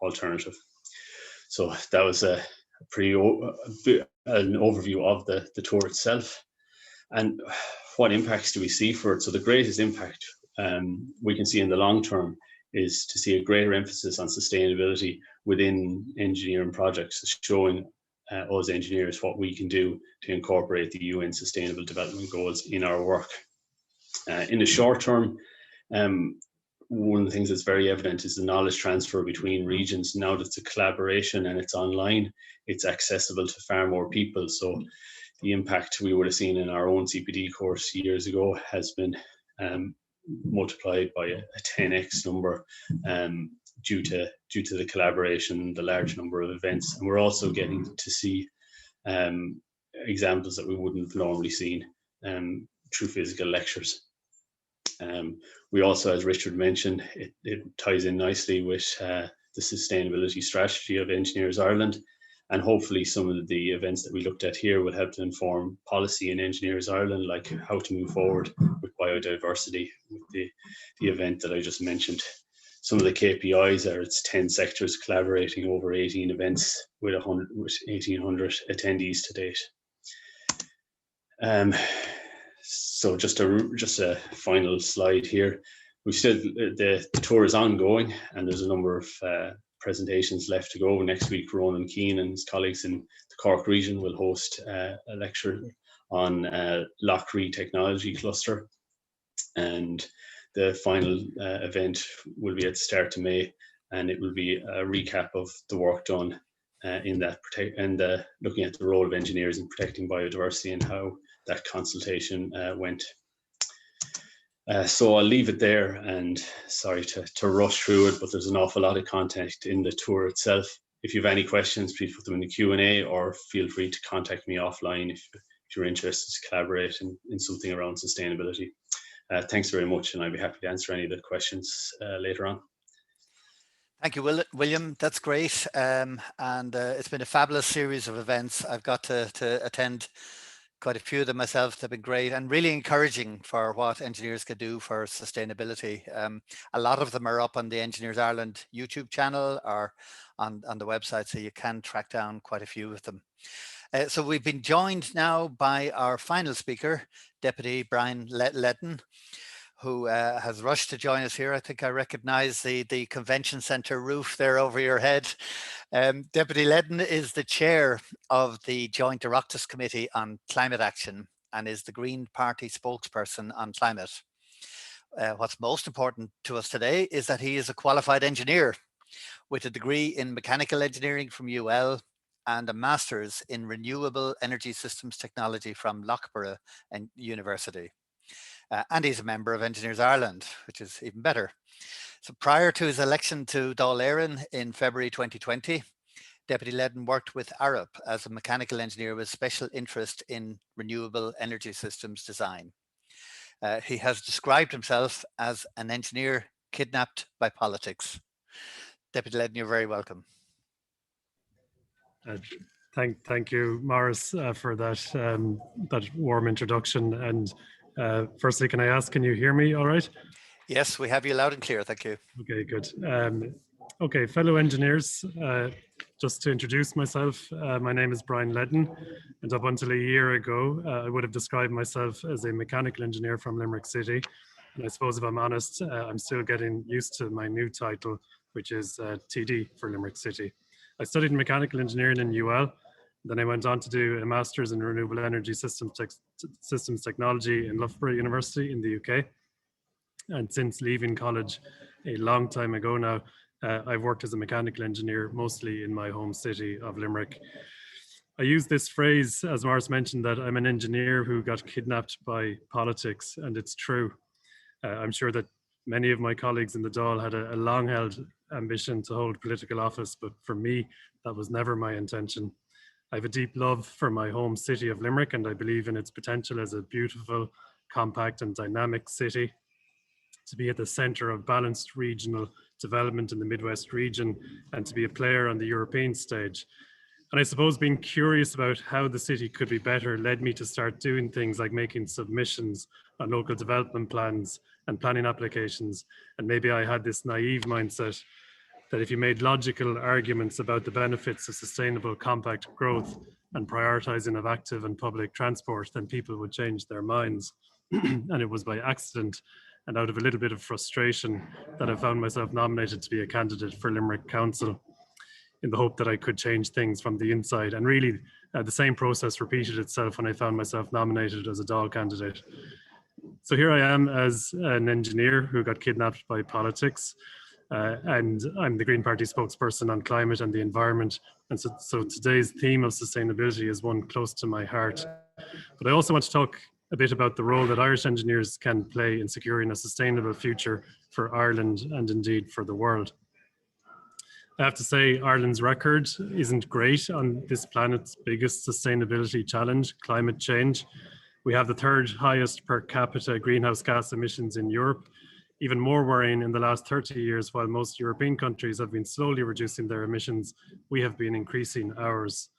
alternative. So that was an overview of the tour itself. And what impacts do we see for it? So the greatest impact we can see in the long term is to see a greater emphasis on sustainability within engineering projects, showing us engineers what we can do to incorporate the UN Sustainable Development Goals in our work. In the short term, one of the things that's very evident is the knowledge transfer between regions. Now that it's a collaboration and it's online, it's accessible to far more people. So the impact we would have seen in our own CPD course years ago has been multiplied by a 10x number due to the collaboration, the large number of events. And we're also getting to see examples that we wouldn't have normally seen through physical lectures. We also, as Richard mentioned, it ties in nicely with the sustainability strategy of Engineers Ireland, and hopefully some of the events that we looked at here will help to inform policy in Engineers Ireland, like how to move forward with biodiversity, with the event that I just mentioned. Some of the KPIs are it's 10 sectors collaborating over 18 events with 1,800 attendees to date. So just a final slide here. We said the tour is ongoing, and there's a number of presentations left to go. Next week, Ronan Keane and his colleagues in the Cork region will host a lecture on Loughree Technology Cluster, and the final event will be at the start of May, and it will be a recap of the work done in that looking at the role of engineers in protecting biodiversity and how that consultation went. So I'll leave it there, and sorry to rush through it, but there's an awful lot of content in the tour itself. If you have any questions, please put them in the Q&A, or feel free to contact me offline if you're interested to collaborate in something around sustainability. Thanks very much, and I'd be happy to answer any of the questions later on. Thank you, William. That's great. And it's been a fabulous series of events. I've got to attend quite a few of them myself. They've been great and really encouraging for what engineers can do for sustainability. A lot of them are up on the Engineers Ireland YouTube channel or on the website, so you can track down quite a few of them. So we've been joined now by our final speaker, Deputy Brian Leddin, who has rushed to join us here. I think I recognize the convention centre roof there over your head. Deputy Ledin is the chair of the Joint Oireachtas Committee on Climate Action and is the Green Party spokesperson on climate. What's most important to us today is that he is a qualified engineer with a degree in mechanical engineering from UL and a master's in renewable energy systems technology from Loughborough University. And he's a member of Engineers Ireland, which is even better. So prior to his election to Dáil Éireann in February 2020, Deputy Ledin worked with Arup as a mechanical engineer with special interest in renewable energy systems design. He has described himself as an engineer kidnapped by politics. Deputy Ledin, you're very welcome. Thank you, Maurice, for that warm introduction. And firstly, can I ask, can you hear me all right? Yes, we have you loud and clear. Thank you. Okay, good. Okay, fellow engineers, Just to introduce myself, my name is Brian Leddin, and up until a year ago, I would have described myself as a mechanical engineer from Limerick City. And I suppose if I'm honest, I'm still getting used to my new title, which is TD for Limerick City. I studied mechanical engineering in UL, then I went on to do a master's in renewable energy systems technology in Loughborough University in the UK. And since leaving college a long time ago now, I've worked as a mechanical engineer, mostly in my home city of Limerick. I use this phrase, as Maurice mentioned, that I'm an engineer who got kidnapped by politics, and it's true. I'm sure that many of my colleagues in the Dáil had a long-held ambition to hold political office, but for me, that was never my intention. I have a deep love for my home city of Limerick, and I believe in its potential as a beautiful, compact and dynamic city to be at the centre of balanced regional development in the Midwest region and to be a player on the European stage. And I suppose being curious about how the city could be better led me to start doing things like making submissions on local development plans and planning applications. And maybe I had this naive mindset that if you made logical arguments about the benefits of sustainable compact growth and prioritising of active and public transport, then people would change their minds. And it was by accident and out of a little bit of frustration that I found myself nominated to be a candidate for Limerick Council in the hope that I could change things from the inside. And really the same process repeated itself when I found myself nominated as a Dáil candidate. So here I am as an engineer who got kidnapped by politics, and I'm the Green Party spokesperson on climate and the environment. And so today's theme of sustainability is one close to my heart. But I also want to talk a bit about the role that Irish engineers can play in securing a sustainable future for Ireland and indeed for the world. I have to say Ireland's record isn't great on this planet's biggest sustainability challenge, climate change. We have the third highest per capita greenhouse gas emissions in Europe. Even more worrying, in the last 30 years, while most European countries have been slowly reducing their emissions, we have been increasing ours.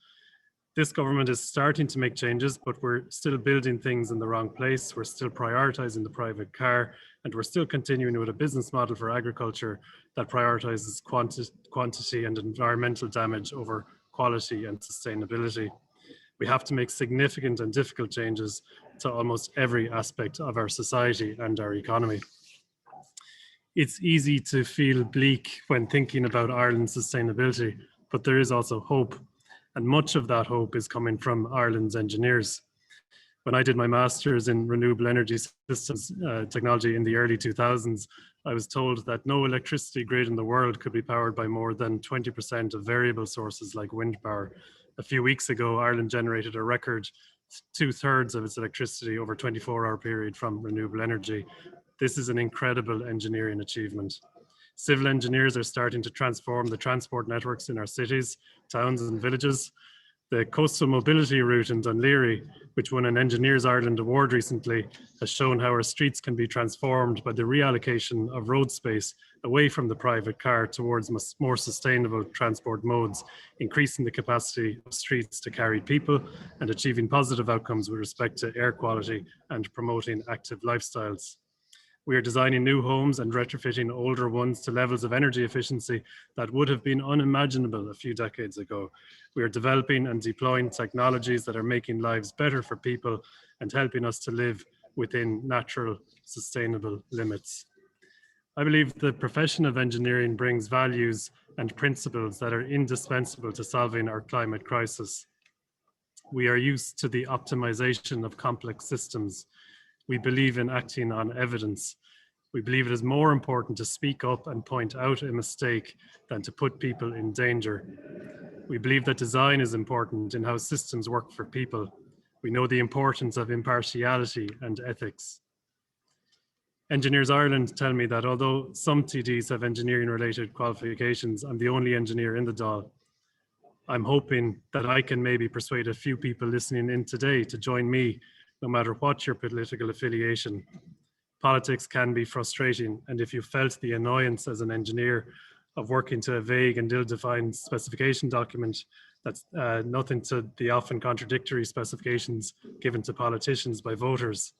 This government is starting to make changes, but we're still building things in the wrong place. We're still prioritising the private car, and we're still continuing with a business model for agriculture that prioritises quantity and environmental damage over quality and sustainability. We have to make significant and difficult changes to almost every aspect of our society and our economy. It's easy to feel bleak when thinking about Ireland's sustainability, but there is also hope. And much of that hope is coming from Ireland's engineers. When I did my master's in renewable energy systems technology in the early 2000s, I was told that no electricity grid in the world could be powered by more than 20% of variable sources like wind power. A few weeks ago, Ireland generated a record 2/3 of its electricity over a 24-hour period from renewable energy. This is an incredible engineering achievement. Civil engineers are starting to transform the transport networks in our cities, towns and villages. The coastal mobility route in Dunleary, which won an Engineers Ireland award recently, has shown how our streets can be transformed by the reallocation of road space away from the private car towards more sustainable transport modes, increasing the capacity of streets to carry people and achieving positive outcomes with respect to air quality and promoting active lifestyles. We are designing new homes and retrofitting older ones to levels of energy efficiency that would have been unimaginable a few decades ago. We are developing and deploying technologies that are making lives better for people and helping us to live within natural, sustainable limits. I believe the profession of engineering brings values and principles that are indispensable to solving our climate crisis. We are used to the optimization of complex systems. We believe in acting on evidence. We believe it is more important to speak up and point out a mistake than to put people in danger. We believe that design is important in how systems work for people. We know the importance of impartiality and ethics. Engineers Ireland tell me that although some TDs have engineering related qualifications, I'm the only engineer in the Dáil. I'm hoping that I can maybe persuade a few people listening in today to join me, no matter what your political affiliation. Politics can be frustrating, and if you felt the annoyance as an engineer of working to a vague and ill-defined specification document that's nothing to the often contradictory specifications given to politicians by voters.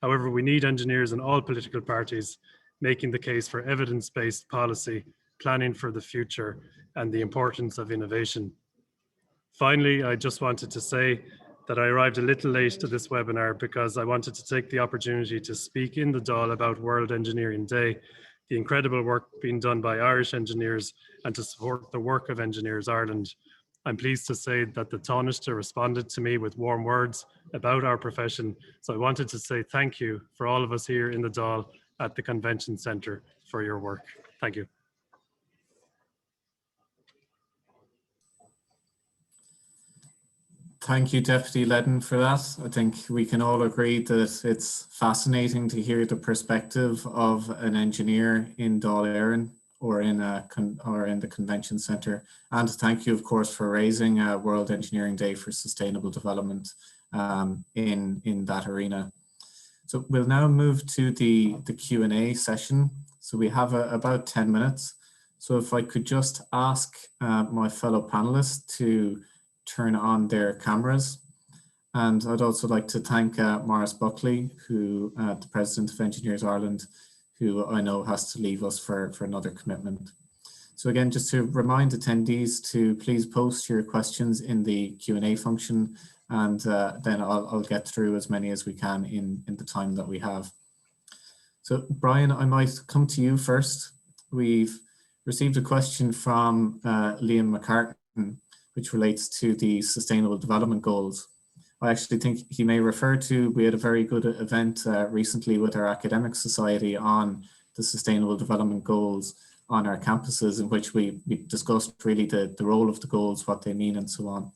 However, we need engineers in all political parties making the case for evidence-based policy planning for the future, and the importance of innovation. Finally, I just wanted to say that I arrived a little late to this webinar because I wanted to take the opportunity to speak in the Dáil about World Engineering Day, the incredible work being done by Irish engineers, and to support the work of Engineers Ireland. I'm pleased to say that the Taoiseach responded to me with warm words about our profession, so I wanted to say thank you for all of us here in the Dáil at the Convention Centre for your work. Thank you. Thank you, Deputy Ledin, for that. I think we can all agree that it's fascinating to hear the perspective of an engineer in Dáil Éireann or in the Convention Centre. And thank you, of course, for raising World Engineering Day for Sustainable Development in that arena. So we'll now move to the Q&A session. So we have about 10 minutes. So if I could just ask my fellow panelists to turn on their cameras. And I'd also like to thank Maurice Buckley, who the President of Engineers Ireland, who I know has to leave us for another commitment. So again, just to remind attendees to please post your questions in the Q&A function, and then I'll get through as many as we can in the time that we have. So Brian, I might come to you first. We've received a question from Liam McCartan, which relates to the Sustainable Development Goals. I actually think he may refer to, we had a very good event recently with our academic society on the Sustainable Development Goals on our campuses, in which we discussed really the role of the goals, what they mean, and so on.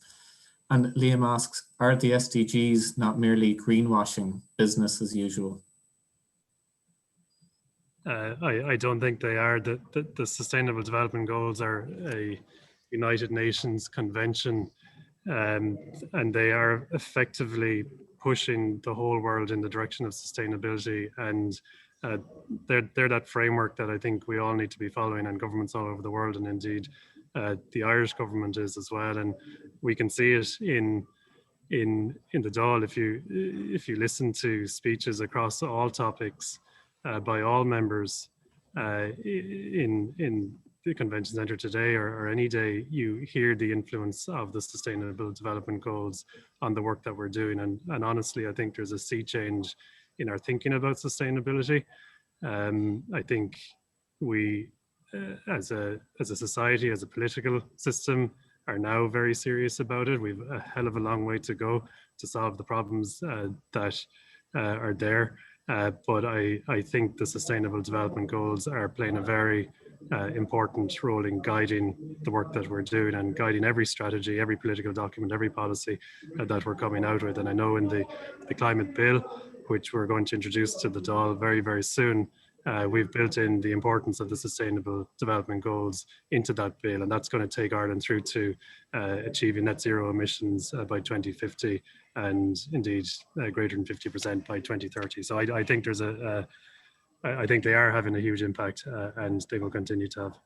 And Liam asks, are the SDGs not merely greenwashing, business as usual? I don't think they are. The Sustainable Development Goals are a United Nations convention, and they are effectively pushing the whole world in the direction of sustainability, and they're that framework that I think we all need to be following, and governments all over the world, and indeed the Irish government is as well. And we can see it in the Dáil if you listen to speeches across all topics by all members in the Convention Centre today or any day, you hear the influence of the Sustainable Development Goals on the work that we're doing. And honestly, I think there's a sea change in our thinking about sustainability. I think we, as a society, as a political system, are now very serious about it. We've a hell of a long way to go to solve the problems that are there. But I think the Sustainable Development Goals are playing a very important role in guiding the work that we're doing and guiding every strategy, every political document, every policy that we're coming out with. And I know in the climate bill, which we're going to introduce to the Dáil very, very soon, we've built in the importance of the Sustainable Development Goals into that bill, and that's going to take Ireland through to achieving net zero emissions by 2050, and indeed greater than 50% by 2030. So I think there's I think they are having a huge impact, and they will continue to have.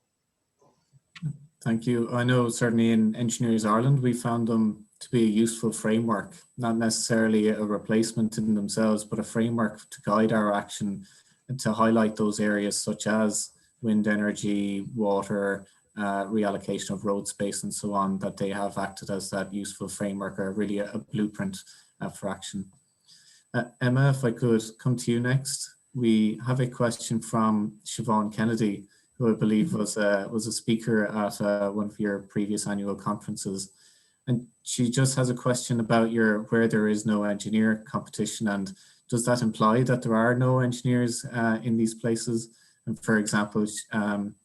Thank you. I know certainly in Engineers Ireland, we found them to be a useful framework, not necessarily a replacement in themselves, but a framework to guide our action and to highlight those areas such as wind energy, water, reallocation of road space, and so on, that they have acted as that useful framework, or really a blueprint for action. Emma, if I could come to you next. We have a question from Siobhan Kennedy, who I believe was a speaker at one of your previous annual conferences. And she just has a question about where there is no engineer competition, and does that imply that there are no engineers in these places? And for example,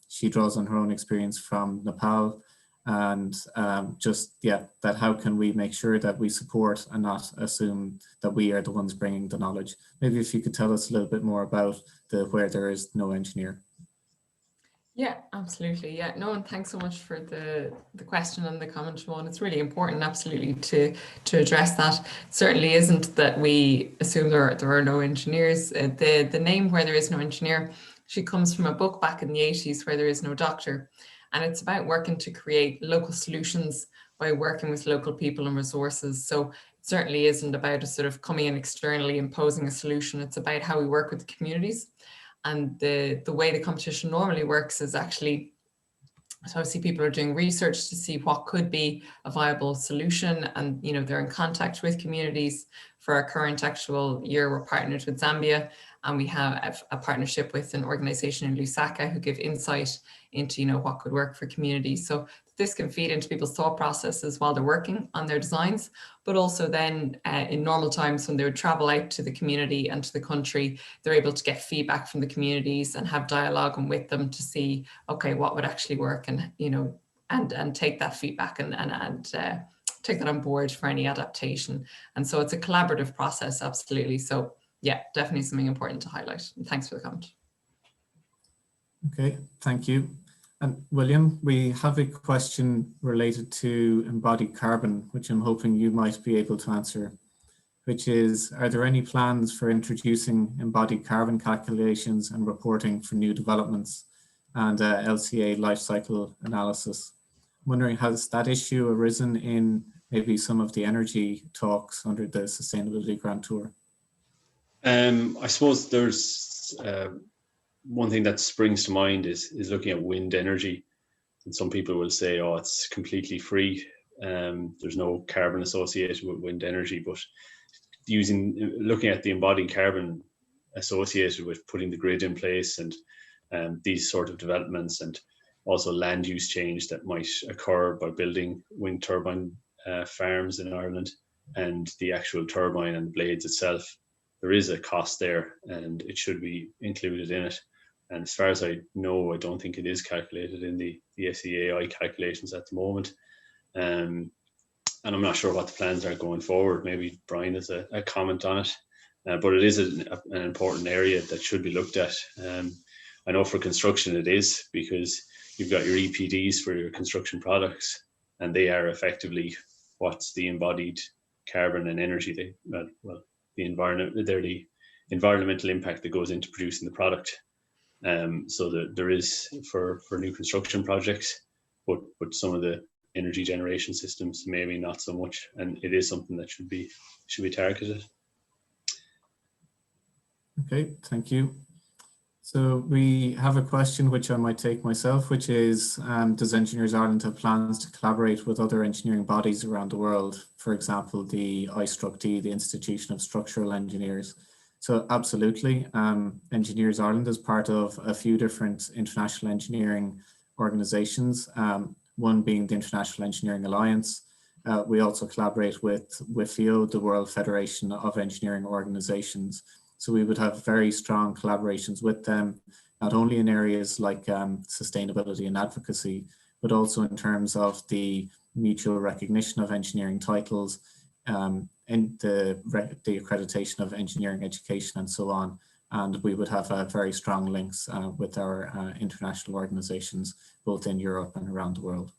she draws on her own experience from Nepal, and that how can we make sure that we support and not assume that we are the ones bringing the knowledge? Maybe if you could tell us a little bit more about where there is no engineer. Yeah, absolutely. Yeah, no, and thanks so much for the question and the comment, Siobhan. It's really important, absolutely, to address that. It certainly isn't that we assume there are no engineers. The name Where There Is No Engineer, she comes from a book back in the 80s, Where There Is No Doctor. And it's about working to create local solutions by working with local people and resources. So it certainly isn't about a sort of coming in externally imposing a solution. It's about how we work with the communities. And the way the competition normally works is actually So obviously people are doing research to see what could be a viable solution, and they're in contact with communities. For our current actual year, we're partnered with Zambia, and we have a partnership with an organization in Lusaka who give insight into what could work for communities. So this can feed into people's thought processes while they're working on their designs, but also then in normal times when they would travel out to the community and to the country, they're able to get feedback from the communities and have dialogue with them to see, okay, what would actually work, and and take that feedback and take that on board for any adaptation. And so it's a collaborative process, absolutely. So yeah, definitely something important to highlight. And thanks for the comment. Okay, thank you. And William, we have a question related to embodied carbon, which I'm hoping you might be able to answer, which is, are there any plans for introducing embodied carbon calculations and reporting for new developments and LCA life cycle analysis? I'm wondering, has that issue arisen in maybe some of the energy talks under the Sustainability Grand Tour? I suppose there's one thing that springs to mind is looking at wind energy. And some people will say, oh, it's completely free. There's no carbon associated with wind energy, but looking at the embodied carbon associated with putting the grid in place and these sort of developments, and also land use change that might occur by building wind turbine farms in Ireland, and the actual turbine and blades itself, there is a cost there and it should be included in it. And as far as I know, I don't think it is calculated in the SEAI calculations at the moment. And I'm not sure what the plans are going forward. Maybe Brian has a comment on it, but it is an important area that should be looked at. I know for construction it is, because you've got your EPDs for your construction products, and they are effectively what's the embodied carbon and energy, the environment, they're the environmental impact that goes into producing the product. So that there is for new construction projects, but some of the energy generation systems maybe not so much, and it is something that should be targeted. Okay, thank you. So we have a question which I might take myself, which is, does Engineers Ireland have plans to collaborate with other engineering bodies around the world? For example, the IStructD, the Institution of Structural Engineers. So absolutely, Engineers Ireland is part of a few different international engineering organizations, one being the International Engineering Alliance. We also collaborate with WFEO, the World Federation of Engineering Organizations. So we would have very strong collaborations with them, not only in areas like sustainability and advocacy, but also in terms of the mutual recognition of engineering titles, and the accreditation of engineering education and so on. And we would have very strong links with our international organizations, both in Europe and around the world.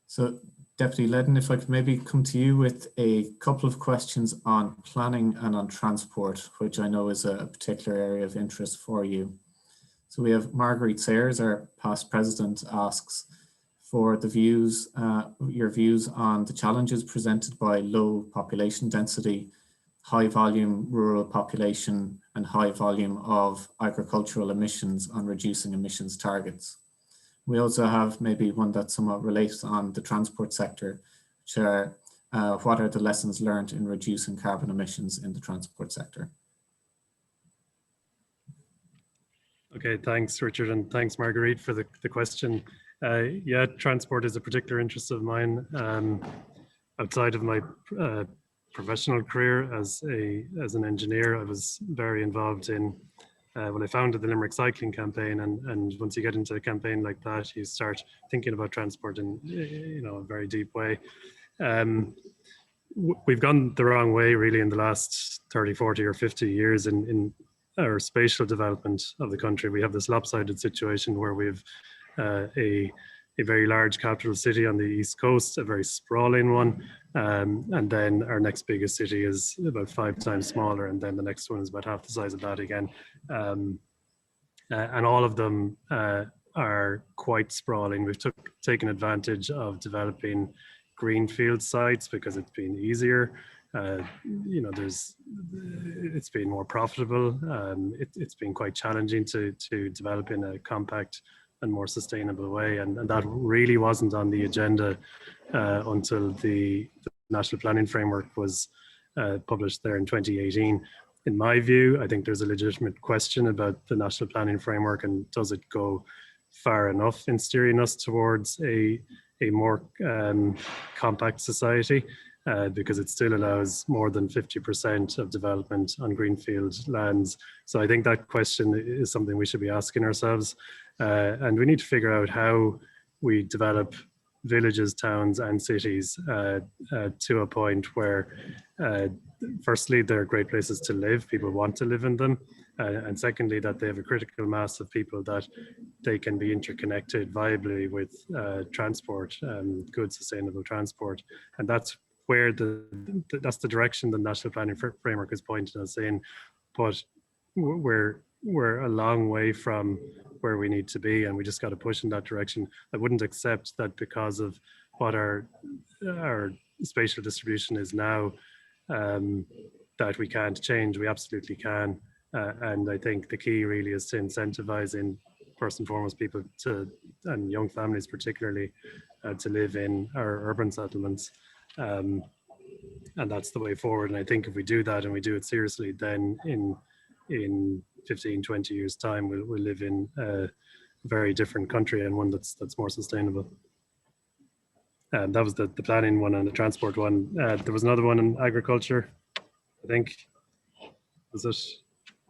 So Deputy Ledin, if I could maybe come to you with a couple of questions on planning and on transport, which I know is a particular area of interest for you. So we have Marguerite Sayers, our past president, asks for the views, your views on the challenges presented by low population density, high volume rural population, and high volume of agricultural emissions on reducing emissions targets. We also have maybe one that somewhat relates on the transport sector, which are what are the lessons learned in reducing carbon emissions in the transport sector? Okay, thanks, Richard, and thanks, Marguerite, for the question. Yeah, transport is a particular interest of mine. Outside of my professional career as an engineer, I was very involved in when I founded the Limerick cycling campaign, and once you get into a campaign like that, you start thinking about transport in a very deep way. We've gone the wrong way really in the last 30, 40 or 50 years in our spatial development of the country. We have this lopsided situation where we've a very large capital city on the east coast, a very sprawling one, and then our next biggest city is about 5 times smaller, and then the next one is about half the size of that again. And all of them are quite sprawling. We've taken advantage of developing greenfield sites because it's been easier. It's been more profitable. It's been quite challenging to develop in a compact and more sustainable way. And that really wasn't on the agenda until the National Planning Framework was published there in 2018. In my view, I think there's a legitimate question about the National Planning Framework and does it go far enough in steering us towards a more compact society, because it still allows more than 50% of development on greenfield lands. So I think that question is something we should be asking ourselves, and we need to figure out how we develop villages, towns and cities to a point where firstly, they're great places to live, people want to live in them, and secondly, that they have a critical mass of people that they can be interconnected viably with transport, good sustainable transport. And that's where that's the direction the National Planning Framework is pointing us in, but we're a long way from where we need to be, and we just got to push in that direction. I wouldn't accept that because of what our spatial distribution is now, that we can't change. We absolutely can, and I think the key really is to incentivize first and foremost people and young families particularly to live in our urban settlements, and that's the way forward. And I think if we do that and we do it seriously, then in 15, 20 years time, we'll live in a very different country, and one that's more sustainable. That was the planning one and the transport one. There was another one in agriculture, I think. Was it?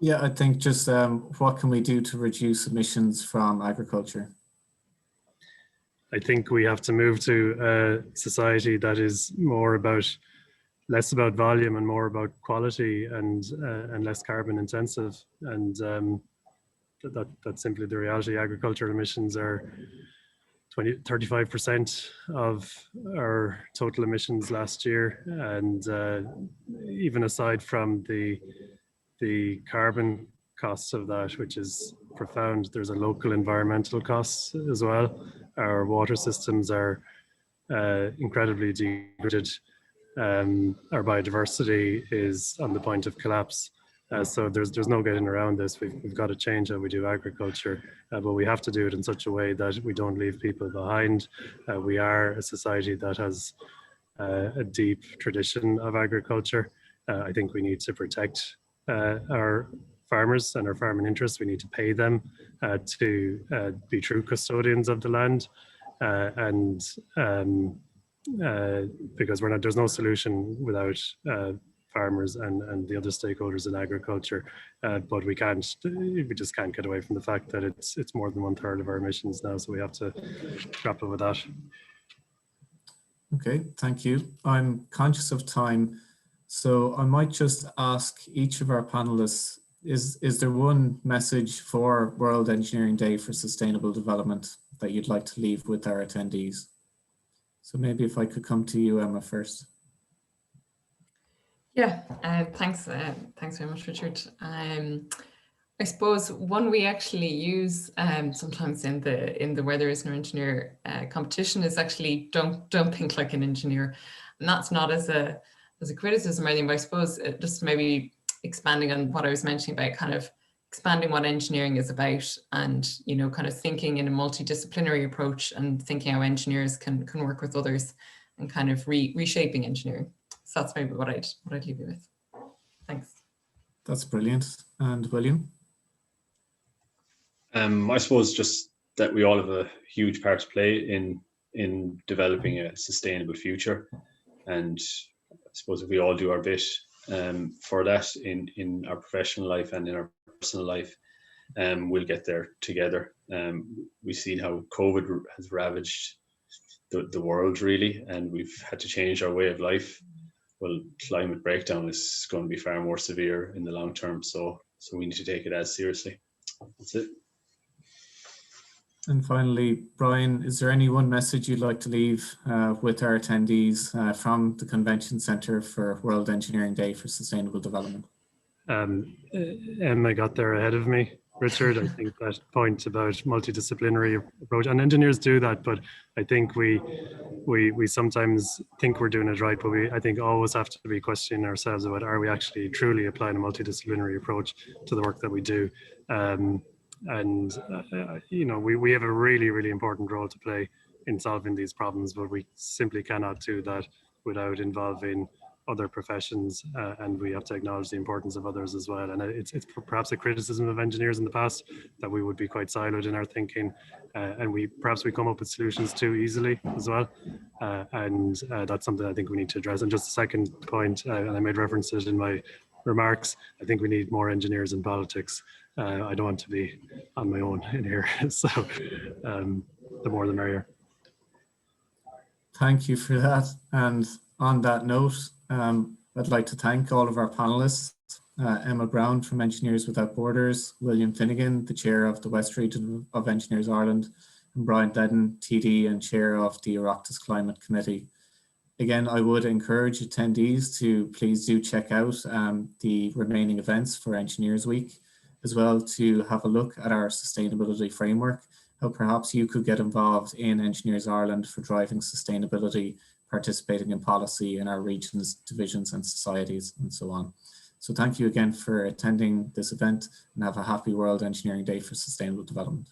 Yeah, I think just what can we do to reduce emissions from agriculture? I think we have to move to a society that is less about volume and more about quality, and less carbon intensive. And that's simply the reality. Agricultural emissions are 35% of our total emissions last year. And even aside from the carbon costs of that, which is profound, there's a local environmental cost as well. Our water systems are incredibly degraded. Our biodiversity is on the point of collapse. So there's no getting around this. We've got to change how we do agriculture, but we have to do it in such a way that we don't leave people behind. We are a society that has a deep tradition of agriculture. I think we need to protect our farmers and our farming interests. We need to pay them to be true custodians of the land, because there's no solution without farmers and the other stakeholders in agriculture, but we just can't get away from the fact that it's more than 1/3 of our emissions now, so we have to grapple with that. Okay, thank you. I'm conscious of time, so I might just ask each of our panelists, is there one message for World Engineering Day for Sustainable Development that you'd like to leave with our attendees? So maybe if I could come to you, Emma, first. Yeah, thanks very much, Richard. I suppose one we actually use sometimes in the Where There Is No Engineer competition is actually don't think like an engineer, and that's not as a criticism or anything, but I suppose just maybe expanding on what I was mentioning about kind of expanding what engineering is about, and kind of thinking in a multidisciplinary approach and thinking how engineers can work with others and kind of reshaping engineering. So that's maybe what I'd leave you with. Thanks. That's brilliant. And William? I suppose just that we all have a huge part to play in developing a sustainable future, and I suppose if we all do our bit for that in our professional life and in our personal life, we'll get there together. We've seen how COVID has ravaged the world really, and we've had to change our way of life. Well, climate breakdown is going to be far more severe in the long term, so we need to take it as seriously. That's it. And finally, Brian, is there any one message you'd like to leave with our attendees from the Convention Centre for World Engineering Day for Sustainable Development? Emma got there ahead of me, Richard. I think that point about multidisciplinary approach, and engineers do that, but I think we sometimes think we're doing it right, but I think always have to be questioning ourselves about, are we actually truly applying a multidisciplinary approach to the work that we do? you know, we have a really important role to play in solving these problems, but we simply cannot do that without involving other professions, and we have to acknowledge the importance of others as well. And it's perhaps a criticism of engineers in the past that we would be quite siloed in our thinking, and perhaps we come up with solutions too easily as well. And that's something I think we need to address. And just a second point, and I made reference to it in my remarks, I think we need more engineers in politics. I don't want to be on my own in here, so the more the merrier. Thank you for that. And on that note, I'd like to thank all of our panelists, Emma Brown from Engineers Without Borders, William Finnegan, the Chair of the West Region of Engineers Ireland, and Brian Leddin TD and Chair of the Oireachtas Climate Committee. Again, I would encourage attendees to please do check out the remaining events for Engineers Week, as well to have a look at our sustainability framework, how perhaps you could get involved in Engineers Ireland for driving sustainability, participating in policy in our regions, divisions and societies and so on. So thank you again for attending this event, and have a happy World Engineering Day for Sustainable Development.